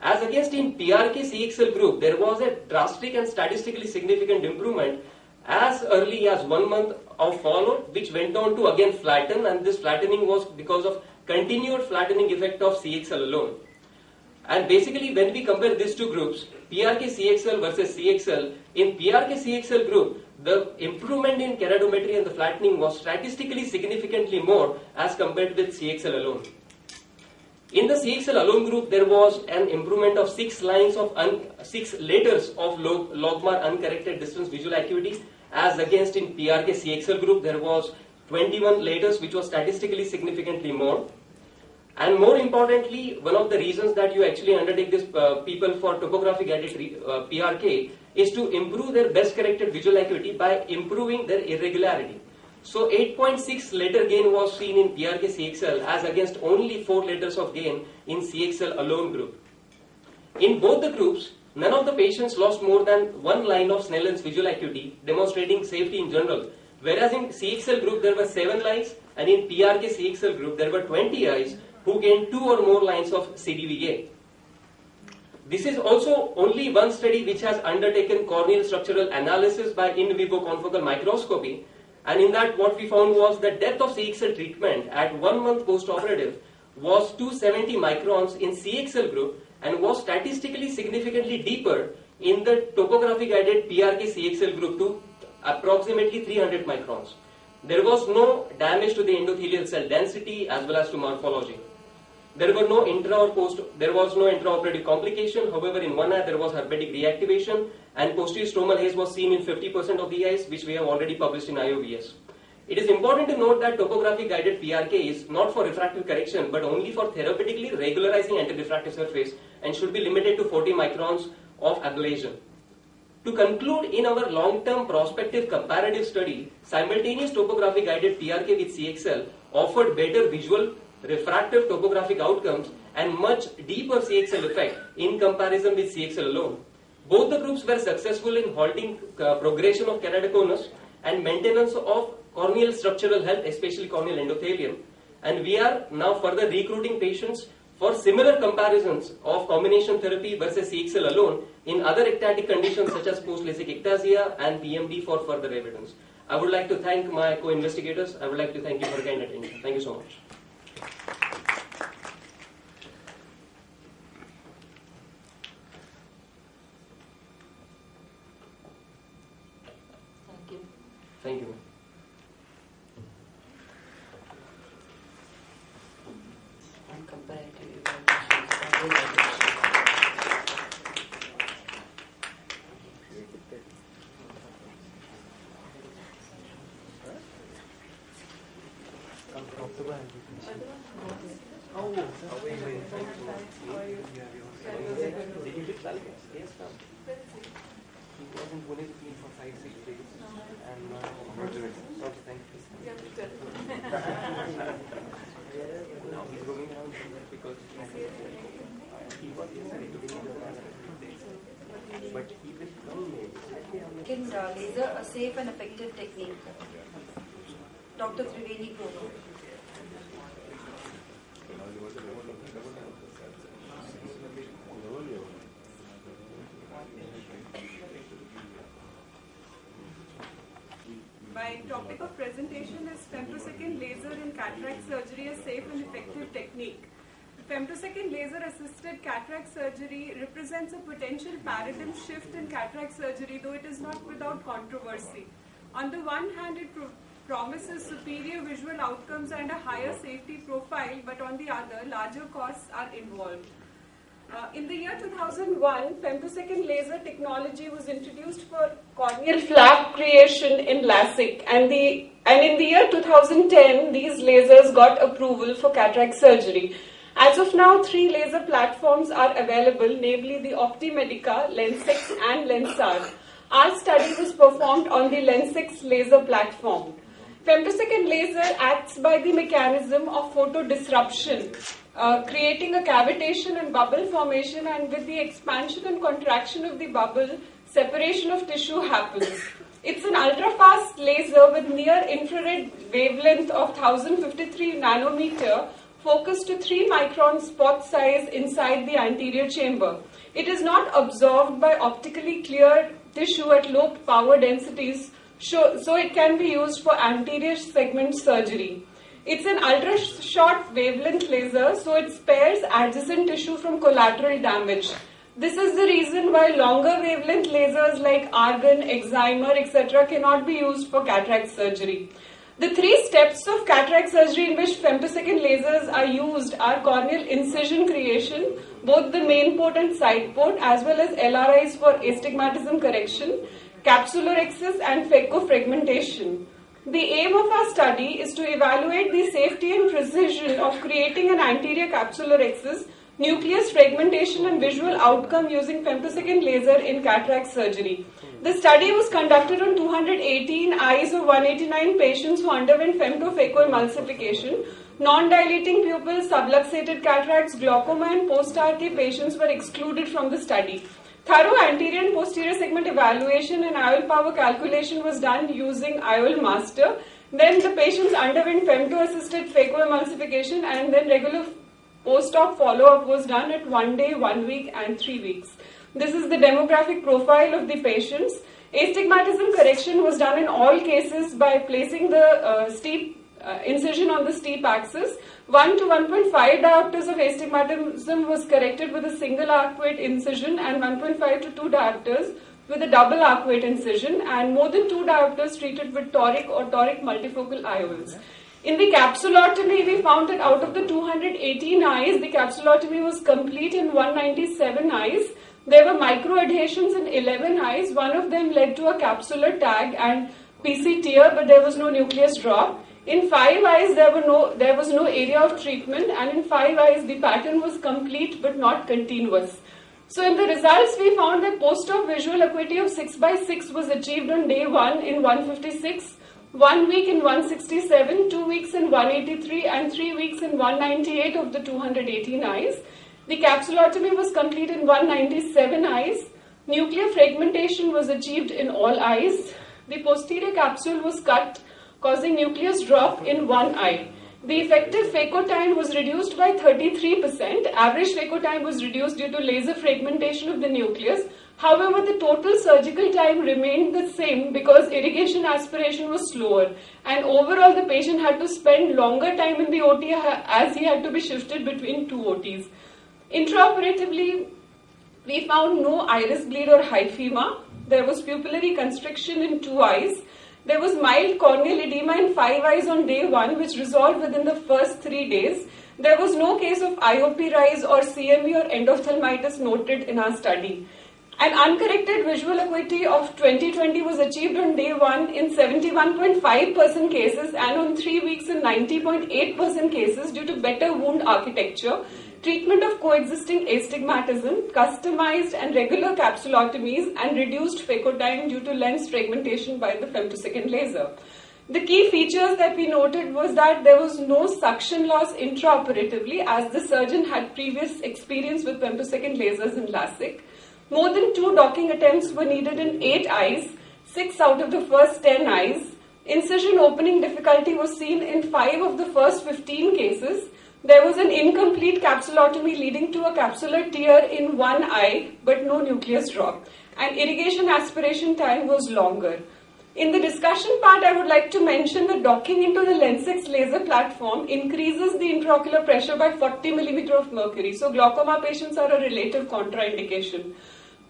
As against in PRK CXL group, there was a drastic and statistically significant improvement as early as 1 month of follow-up, which went on to again flatten, and this flattening was because of continued flattening effect of CXL alone. And basically when we compare these two groups, PRK CXL versus CXL, in PRK CXL group, the improvement in keratometry and the flattening was statistically significantly more as compared with CXL alone. In the CXL alone group, there was an improvement of 6 letters of logmar uncorrected distance visual acuity, as against in PRK CXL group, there was 21 letters, which was statistically significantly more. And more importantly, one of the reasons that you actually undertake this people for topography guided PRK is to improve their best corrected visual acuity by improving their irregularity. So 8.6 letter gain was seen in PRK CXL as against only 4 letters of gain in CXL alone group. In both the groups, none of the patients lost more than 1 line of Snellen's visual acuity, demonstrating safety in general. Whereas in CXL group there were 7 lines and in PRK CXL group there were 20 eyes who gained 2 or more lines of CDVA. This is also only one study which has undertaken corneal structural analysis by in vivo confocal microscopy, and in that what we found was the depth of CXL treatment at 1 month post-operative was 270 microns in CXL group and was statistically significantly deeper in the topography guided PRK CXL group to approximately 300 microns. There was no damage to the endothelial cell density as well as to morphology. There was no intraoperative complication. However, in one eye there was herpetic reactivation and posterior stromal haze was seen in 50% of the eyes, which we have already published in IOVS. It is important to note that topography guided PRK is not for refractive correction but only for therapeutically regularizing anti-refractive surface and should be limited to 40 microns of ablation. To conclude, in our long-term prospective comparative study, simultaneous topography guided PRK with CXL offered better visual, refractive topographic outcomes and much deeper CXL effect in comparison with CXL alone. Both the groups were successful in halting progression of keratoconus and maintenance of corneal structural health, especially corneal endothelium. And we are now further recruiting patients for similar comparisons of combination therapy versus CXL alone in other ectatic conditions such as post-LASIK ectasia and PMD for further evidence. I would like to thank my co-investigators. I would like to thank you for kind attention. Thank you so much. Thank you. Thank you. On comparative evaluations. Laser a safe and effective technique? Dr. Triveni Provo. My topic of presentation is femtosecond laser in cataract surgery, a safe and effective technique. Femtosecond laser assisted cataract surgery represents a potential paradigm shift in cataract surgery, though it is not without controversy. On the one hand, it promises superior visual outcomes and a higher safety profile, but on the other, larger costs are involved. In the year 2001, femtosecond laser technology was introduced for corneal flap creation in LASIK, and in the year 2010, these lasers got approval for cataract surgery. As of now, 3 laser platforms are available, namely the OptiMedica, Lensix and Lensar. Our study was performed on the Lensix laser platform. Femtosecond laser acts by the mechanism of photodisruption, creating a cavitation and bubble formation, and with the expansion and contraction of the bubble, separation of tissue happens. It's an ultra-fast laser with near-infrared wavelength of 1053 nanometer, focused to 3 micron spot size inside the anterior chamber. It is not absorbed by optically clear tissue at low power densities, so it can be used for anterior segment surgery. It's an ultra-short wavelength laser, so it spares adjacent tissue from collateral damage. This is the reason why longer wavelength lasers like argon, excimer, etc. cannot be used for cataract surgery. The 3 steps of cataract surgery in which femtosecond lasers are used are corneal incision creation, both the main port and side port, as well as LRIs for astigmatism correction, capsulorhexis and phaco-fragmentation. The aim of our study is to evaluate the safety and precision of creating an anterior capsulorhexis, nucleus fragmentation and visual outcome using femtosecond laser in cataract surgery. The study was conducted on 218 eyes of 189 patients who underwent femtophacoemulsification. Non-dilating pupils, subluxated cataracts, glaucoma and post-RK patients were excluded from the study. Thorough anterior and posterior segment evaluation and IOL power calculation was done using IOL Master. Then the patients underwent femto-assisted phacoemulsification, and then regular post-op follow-up was done at 1 day, 1 week and 3 weeks. This is the demographic profile of the patients. Astigmatism correction was done in all cases by placing the steep incision on the steep axis. 1 to 1.5 diopters of astigmatism was corrected with a single arcuate incision, and 1.5 to 2 diopters with a double arcuate incision, and more than 2 diopters treated with toric or toric multifocal IOLs. In the capsulotomy, we found that out of the 218 eyes, the capsulotomy was complete in 197 eyes. There were microadhesions in 11 eyes. One of them led to a capsular tag and PC tear, but there was no nucleus drop. In 5 eyes, there was no area of treatment, and in 5 eyes, the pattern was complete but not continuous. So in the results, we found that post-op visual acuity of 6/6 was achieved on day 1 in 156, 1 week in 167, 2 weeks in 183, and 3 weeks in 198 of the 218 eyes. The capsulotomy was complete in 197 eyes. Nuclear fragmentation was achieved in all eyes. The posterior capsule was cut, causing nucleus drop in 1 eye. The effective phaco time was reduced by 33%. Average phaco time was reduced due to laser fragmentation of the nucleus. However, the total surgical time remained the same because irrigation aspiration was slower. And overall, the patient had to spend longer time in the OT as he had to be shifted between 2 OTs. Intraoperatively, we found no iris bleed or hyphema. There was pupillary constriction in 2 eyes. There was mild corneal edema in 5 eyes on day 1, which resolved within the first 3 days. There was no case of IOP rise or CME or endophthalmitis noted in our study. An uncorrected visual acuity of 20/20 was achieved on day 1 in 71.5% cases and on 3 weeks in 90.8% cases due to better wound architecture, treatment of coexisting astigmatism, customized and regular capsulotomies, and reduced phaco time due to lens fragmentation by the femtosecond laser. The key features that we noted was that there was no suction loss intraoperatively, as the surgeon had previous experience with femtosecond lasers in LASIK. More than 2 docking attempts were needed in 8 eyes, 6 out of the first 10 eyes. Incision opening difficulty was seen in 5 of the first 15 cases. There was an incomplete capsulotomy leading to a capsular tear in 1 eye, but no nucleus drop. And irrigation aspiration time was longer. In the discussion part, I would like to mention that docking into the Lensex laser platform increases the intraocular pressure by 40 mm of mercury. So glaucoma patients are a relative contraindication.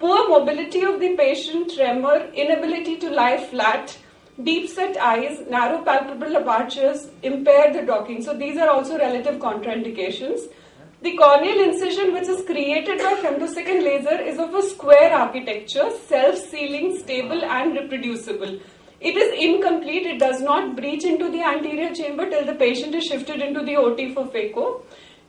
Poor mobility of the patient, tremor, inability to lie flat, deep set eyes, narrow palpebral apertures impair the docking. So these are also relative contraindications. The corneal incision, which is created by femtosecond laser, is of a square architecture, self-sealing, stable and reproducible. It is incomplete. It does not breach into the anterior chamber till the patient is shifted into the OT for phaco.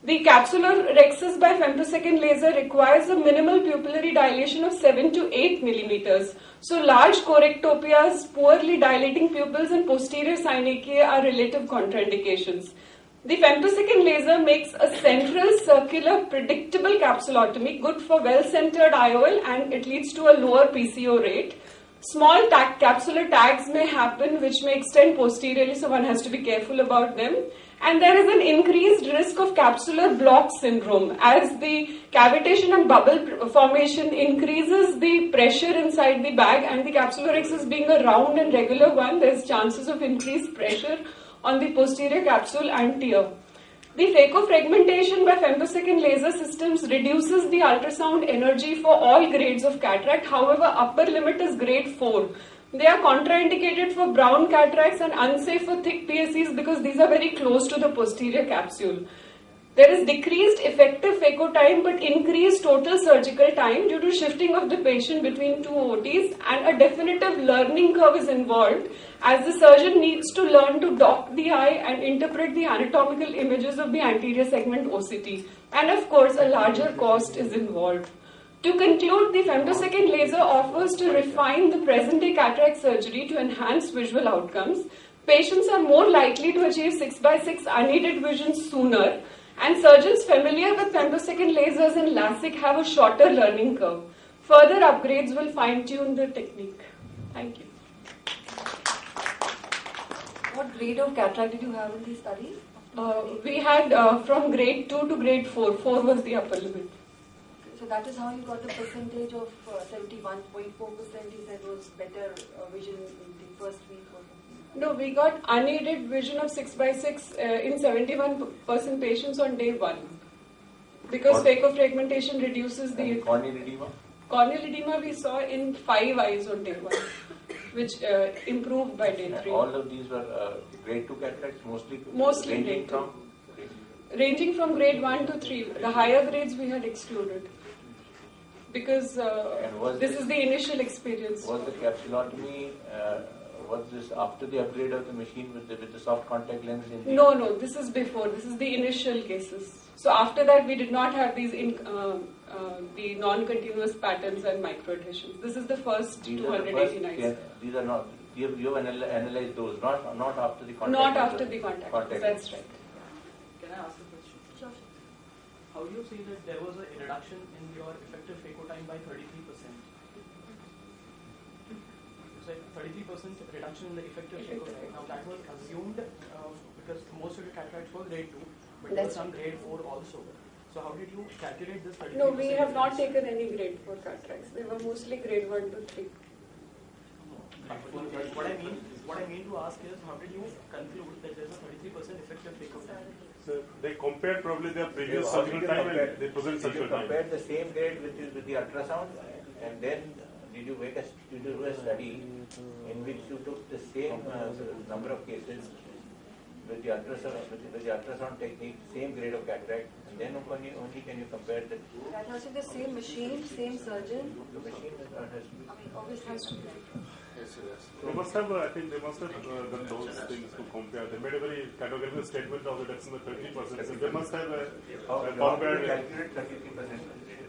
The capsular rhexis by femtosecond laser requires a minimal pupillary dilation of 7 to 8 millimeters. So large correctopias, poorly dilating pupils and posterior synechiae are relative contraindications. The femtosecond laser makes a central circular predictable capsulotomy, good for well-centered IOL, and it leads to a lower PCO rate. Small capsular tags may happen which may extend posteriorly, so one has to be careful about them. And there is an increased risk of capsular block syndrome. As the cavitation and bubble formation increases the pressure inside the bag, and the capsular rhexis being a round and regular one, there is chances of increased pressure on the posterior capsule and tear. The phacofragmentation by femtosecond laser systems reduces the ultrasound energy for all grades of cataract. However, upper limit is grade 4. They are contraindicated for brown cataracts and unsafe for thick PSCs because these are very close to the posterior capsule. There is decreased effective phaco time but increased total surgical time due to shifting of the patient between 2 OTs, and a definitive learning curve is involved as the surgeon needs to learn to dock the eye and interpret the anatomical images of the anterior segment OCT. And of course, a larger cost is involved. To conclude, the femtosecond laser offers to refine the present-day cataract surgery to enhance visual outcomes. Patients are more likely to achieve 6/6 unaided vision sooner, and surgeons familiar with femtosecond lasers and LASIK have a shorter learning curve. Further upgrades will fine-tune the technique. Thank you. What grade of cataract did you have in the study? We had from grade 2 to grade 4. 4 was the upper limit. So that is how you got the percentage of 71.4%. You said was better vision in the first week or something. No, we got unaided vision of 6/6 in 71% patients on day 1. Because phaco-fragmentation reduces the... Corneal edema? Corneal edema we saw in 5 eyes on day 1, which improved by day 3. All of these were grade 2 cataracts, Mostly ranging grade 2. from? Ranging from grade 1 to 3. The higher grades we had excluded. Because this is the initial experience. Was the capsulotomy, was this after the upgrade of the machine with the soft contact lens? No, this is before. This is the initial cases. So after that we did not have these the non-continuous patterns and microadhesions. This is the first 289. These are not, you have analyzed those, not after the contact. Not after the contact. That's right. Can I ask a question? Sure. How do you see that there was a reduction in your effective phaco time by 33%? It's like 33% reduction in the effective phaco time. Now that was assumed because most of your cataracts were grade 2, but there was some grade 4 also. So how did you calculate this 33%? No, we have not taken any grade 4 cataracts. They were mostly grade 1 to 3. What I mean to ask is, how did you conclude that there's a 33% effective phaco time? So they compared probably their previous surgical time and they present surgical time. Compared the same grade with the ultrasound, and then did you do a study in which you took the same number of cases with the ultrasound technique, same grade of cataract, and then only can you compare the two? That has to be the same machine, same surgeon. The machine has to be. Always has to be. They must have, I think they must have done those things to compare. They made a very categorical statement of reduction of 30%. So they must have compared. Calculate 33%.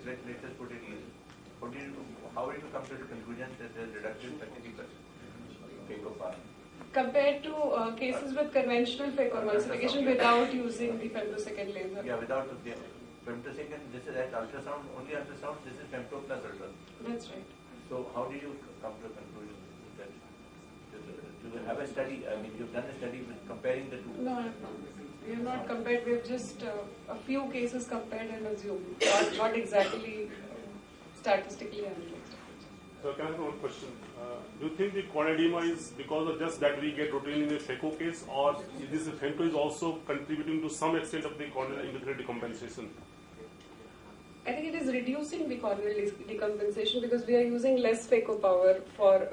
Let us put it easy. How did you come to the conclusion that there is reduction 33%? Phaco. Compared to cases with conventional phacoemulsification without using the femtosecond laser. Yeah, without the femtosecond, this is at ultrasound, only ultrasound, this is femto plus ultrasound. That's right. So how did you come to a conclusion that to have a study, I mean you've done a study with comparing the two? No, I have not. We have not compared, we have just a few cases compared and assumed, not exactly statistically analyzed. So can I have one question? Do you think the corneal edema is because of just that we get routinely in a phaco case, or is this femto is also contributing to some extent of the corneal integrity decompensation? I think it is reducing the corneal decompensation because we are using less phaco power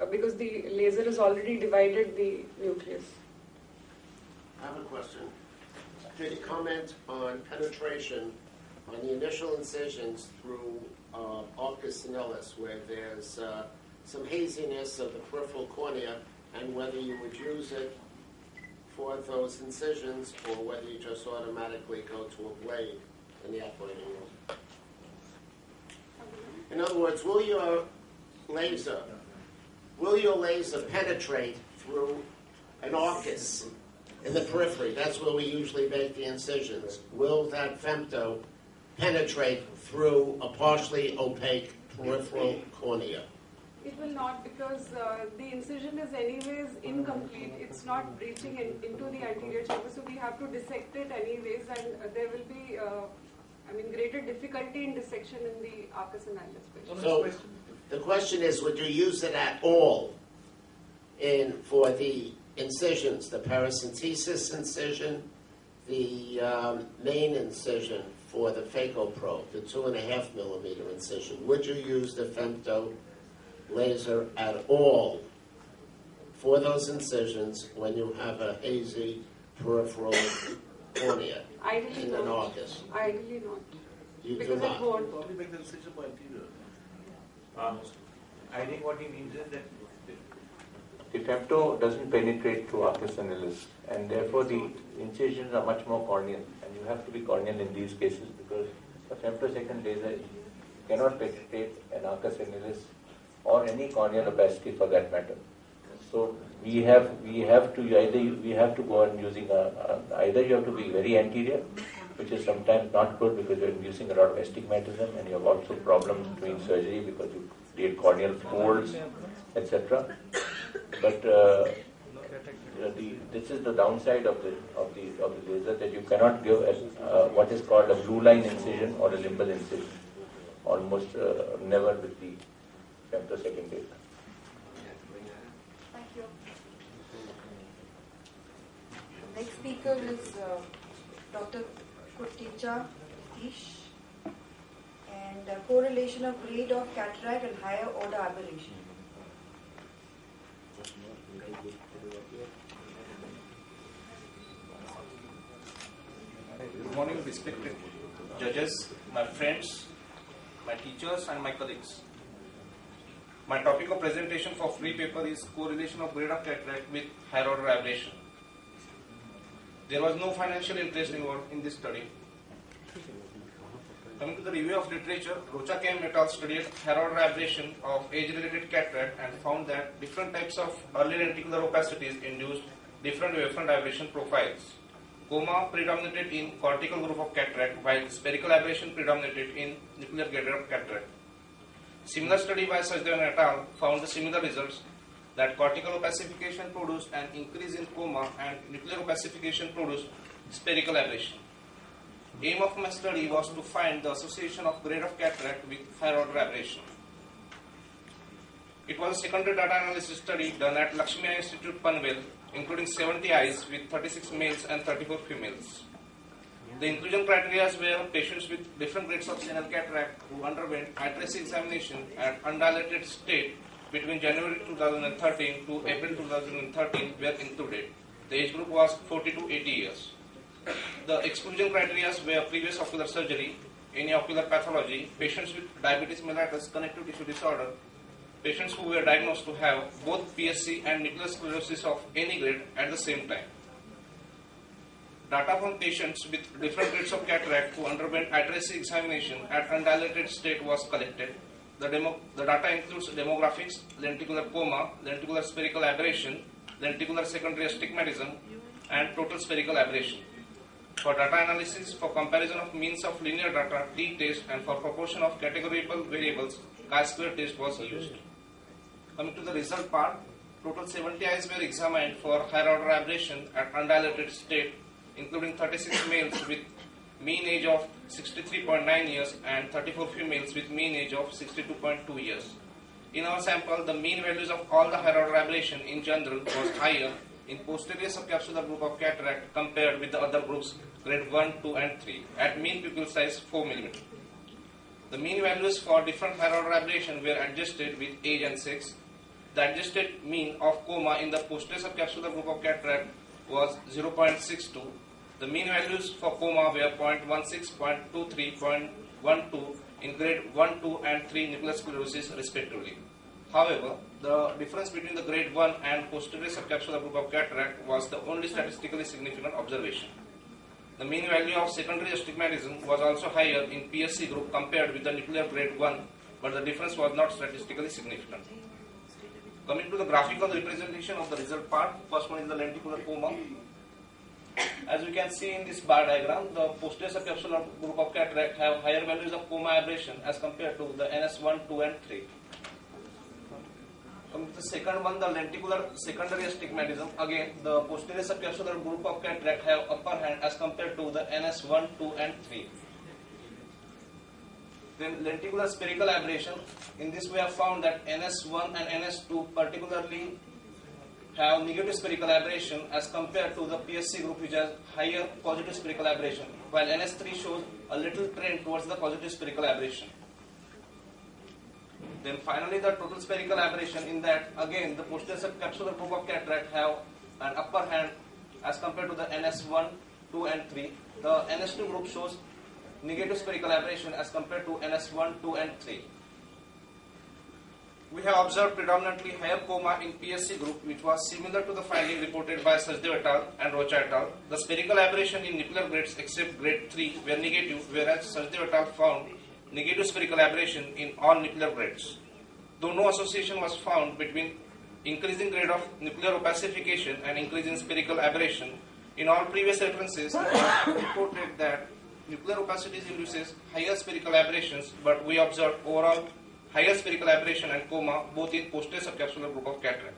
because the laser has already divided the nucleus. I have a question. Could you comment on penetration on the initial incisions through arcus senilis, where there's some haziness of the peripheral cornea, and whether you would use it for those incisions or whether you just automatically go to a blade in the operating room? In other words, will your laser penetrate through an arcus in the periphery? That's where we usually make the incisions. Will that femto penetrate through a partially opaque peripheral cornea? It will not, because the incision is anyways incomplete. It's not reaching into the anterior chamber, so we have to dissect it anyways, and there will be greater difficulty in dissection in the arcus senilis patient. So the question is, would you use it at all for the incisions, the paracentesis incision, the main incision for the phaco probe, the 2.5 millimeter incision? Would you use the femto laser at all for those incisions when you have a hazy peripheral cornea in an arcus? Ideally not. You because do not. It won't. Probably make the incision more anterior. I think what he means is that the femto doesn't penetrate through arcus senilis, and therefore the incisions are much more corneal, and you have to be corneal in these cases because the femtosecond laser cannot penetrate an arcus senilis or any corneal opacity for that matter. So we have to go on using either you have to be very anterior, which is sometimes not good because you're using a lot of astigmatism, and you have also problems doing surgery because you create corneal folds, etc. But this is the downside of the laser, that you cannot give what is called a blue line incision or a limbal incision. Almost never with the femtosecond laser. Thank you. The next speaker is Dr. Kutticha Nitish, and correlation of grade of cataract and higher order aberration. Good morning, respected judges, my friends, my teachers and my colleagues. My topic of presentation for free paper is correlation of grade of cataract with higher order aberration. There was no financial interest involved in this study. Coming to the review of literature, Rocha et al. Studied higher order aberration of age-related cataract and found that different types of early lenticular opacities induced different wavefront aberration profiles. Coma predominated in cortical group of cataract, while spherical aberration predominated in nuclear graded of cataract. Similar study by Sajdevan et al. Found the similar results, that cortical opacification produced an increase in coma and nuclear opacification produced spherical aberration. Aim of my study was to find the association of grade of cataract with higher order aberration. It was a secondary data analysis study done at Lakshmi Eye Institute, Panvel, including 70 eyes with 36 males and 34 females. The inclusion criteria were patients with different grades of senile cataract who underwent accuracy examination at undilated state between January 2013 to April 2013 were included. The age group was 40 to 80 years. The exclusion criteria were previous ocular surgery, any ocular pathology, patients with diabetes mellitus, connective tissue disorder, patients who were diagnosed to have both PSC and nuclear sclerosis of any grade at the same time. Data from patients with different grades of cataract who underwent accuracy examination at undilated state was collected. The data includes demographics, lenticular coma, lenticular spherical aberration, lenticular secondary astigmatism, and total spherical aberration. For data analysis, for comparison of means of linear data, t-test, and for proportion of categorical variables, chi-square test was used. Coming to the result part, total 70 eyes were examined for higher order aberration at undilated state, including 36 males with mean age of 63.9 years and 34 females with mean age of 62.2 years. In our sample, the mean values of all the higher order aberration in general was higher in posterior subcapsular group of cataract compared with the other groups grade 1, 2 and 3 at mean pupil size 4 mm. The mean values for different higher order aberration were adjusted with age and sex. The adjusted mean of coma in the posterior subcapsular group of cataract was 0.62. The mean values for coma were 0.16, 0.23, 0.12 in grade 1, 2 and 3 nuclear sclerosis respectively. However, the difference between the grade 1 and posterior subcapsular group of cataract was the only statistically significant observation. The mean value of secondary astigmatism was also higher in PSC group compared with the nuclear grade 1, but the difference was not statistically significant. Coming to the graphical representation of the result part, first one is the lenticular coma. As you can see in this bar diagram, the posterior subcapsular group of cataract have higher values of coma aberration as compared to the NS1, 2 and 3. Coming to the second one, the lenticular secondary astigmatism. Again, the posterior subcapsular group of cataract have upper hand as compared to the NS1, 2 and 3. Then lenticular spherical aberration. In this we have found that NS1 and NS2 particularly have negative spherical aberration as compared to the PSC group which has higher positive spherical aberration, while NS3 shows a little trend towards the positive spherical aberration. Then finally the total spherical aberration, in that again the posterior subcapsular group of cataract have an upper hand as compared to the NS1, 2 and 3. The NS2 group shows negative spherical aberration as compared to NS1, 2 and 3. We have observed predominantly higher coma in PSC group, which was similar to the finding reported by Sajdev et al. And Rocha et al. The spherical aberration in nuclear grades except grade 3 were negative, whereas Sajdev et al. Found negative spherical aberration in all nuclear grades. Though no association was found between increasing grade of nuclear opacification and increase in spherical aberration, in all previous references reported that nuclear opacities induces higher spherical aberrations, but we observed overall higher spherical aberration and coma both in posterior subcapsular group of cataract.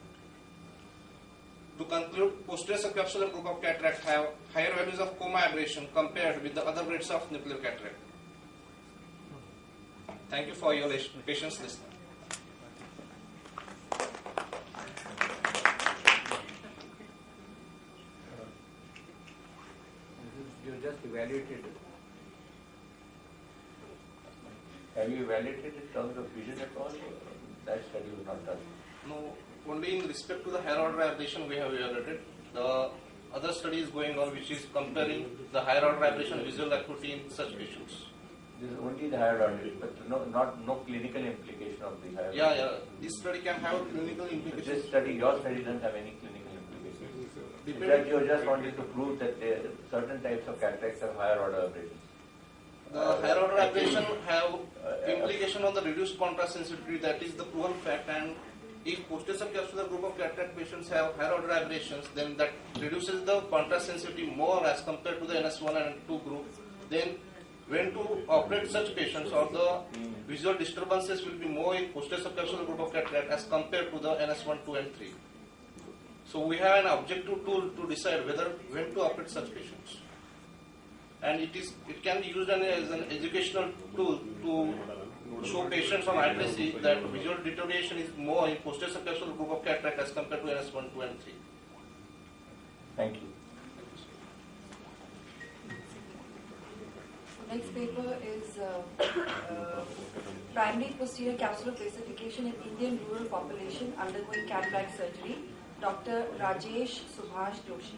To conclude, posterior subcapsular group of cataract have higher values of coma aberration compared with the other grades of nuclear cataract. Thank you for your patience listening. You just evaluated it. Have you evaluated in terms of vision at all? That study was not done. No, only in respect to the hair order aberration we have evaluated. The other study is going on which is comparing the higher order aberration visual acuity in such patients. This is only the higher order, but no clinical implication of the higher order. Yeah. This study can have clinical implications. Your study doesn't have any clinical implications. In fact, you just wanted to prove that certain types of cataracts have higher order aberrations. The higher order aberration have implication on the reduced contrast sensitivity. That is the proven fact. And if posterior subcapsular group of cataract patients have higher order aberrations, then that reduces the contrast sensitivity more as compared to the NS1 and 2 group. Then when to operate such patients, or the visual disturbances will be more in posterior subcapsular group of cataract as compared to the NS1, 2 and 3. So we have an objective tool to decide when to operate such patients. And it can be used as an educational tool to show patients on eye literacy that visual deterioration is more in posterior subcapsular group of cataract as compared to NS1, 2 and 3. Thank you. Next paper is primary posterior capsular placification in Indian rural population undergoing cataract surgery. Dr. Rajesh Subhash Doshi.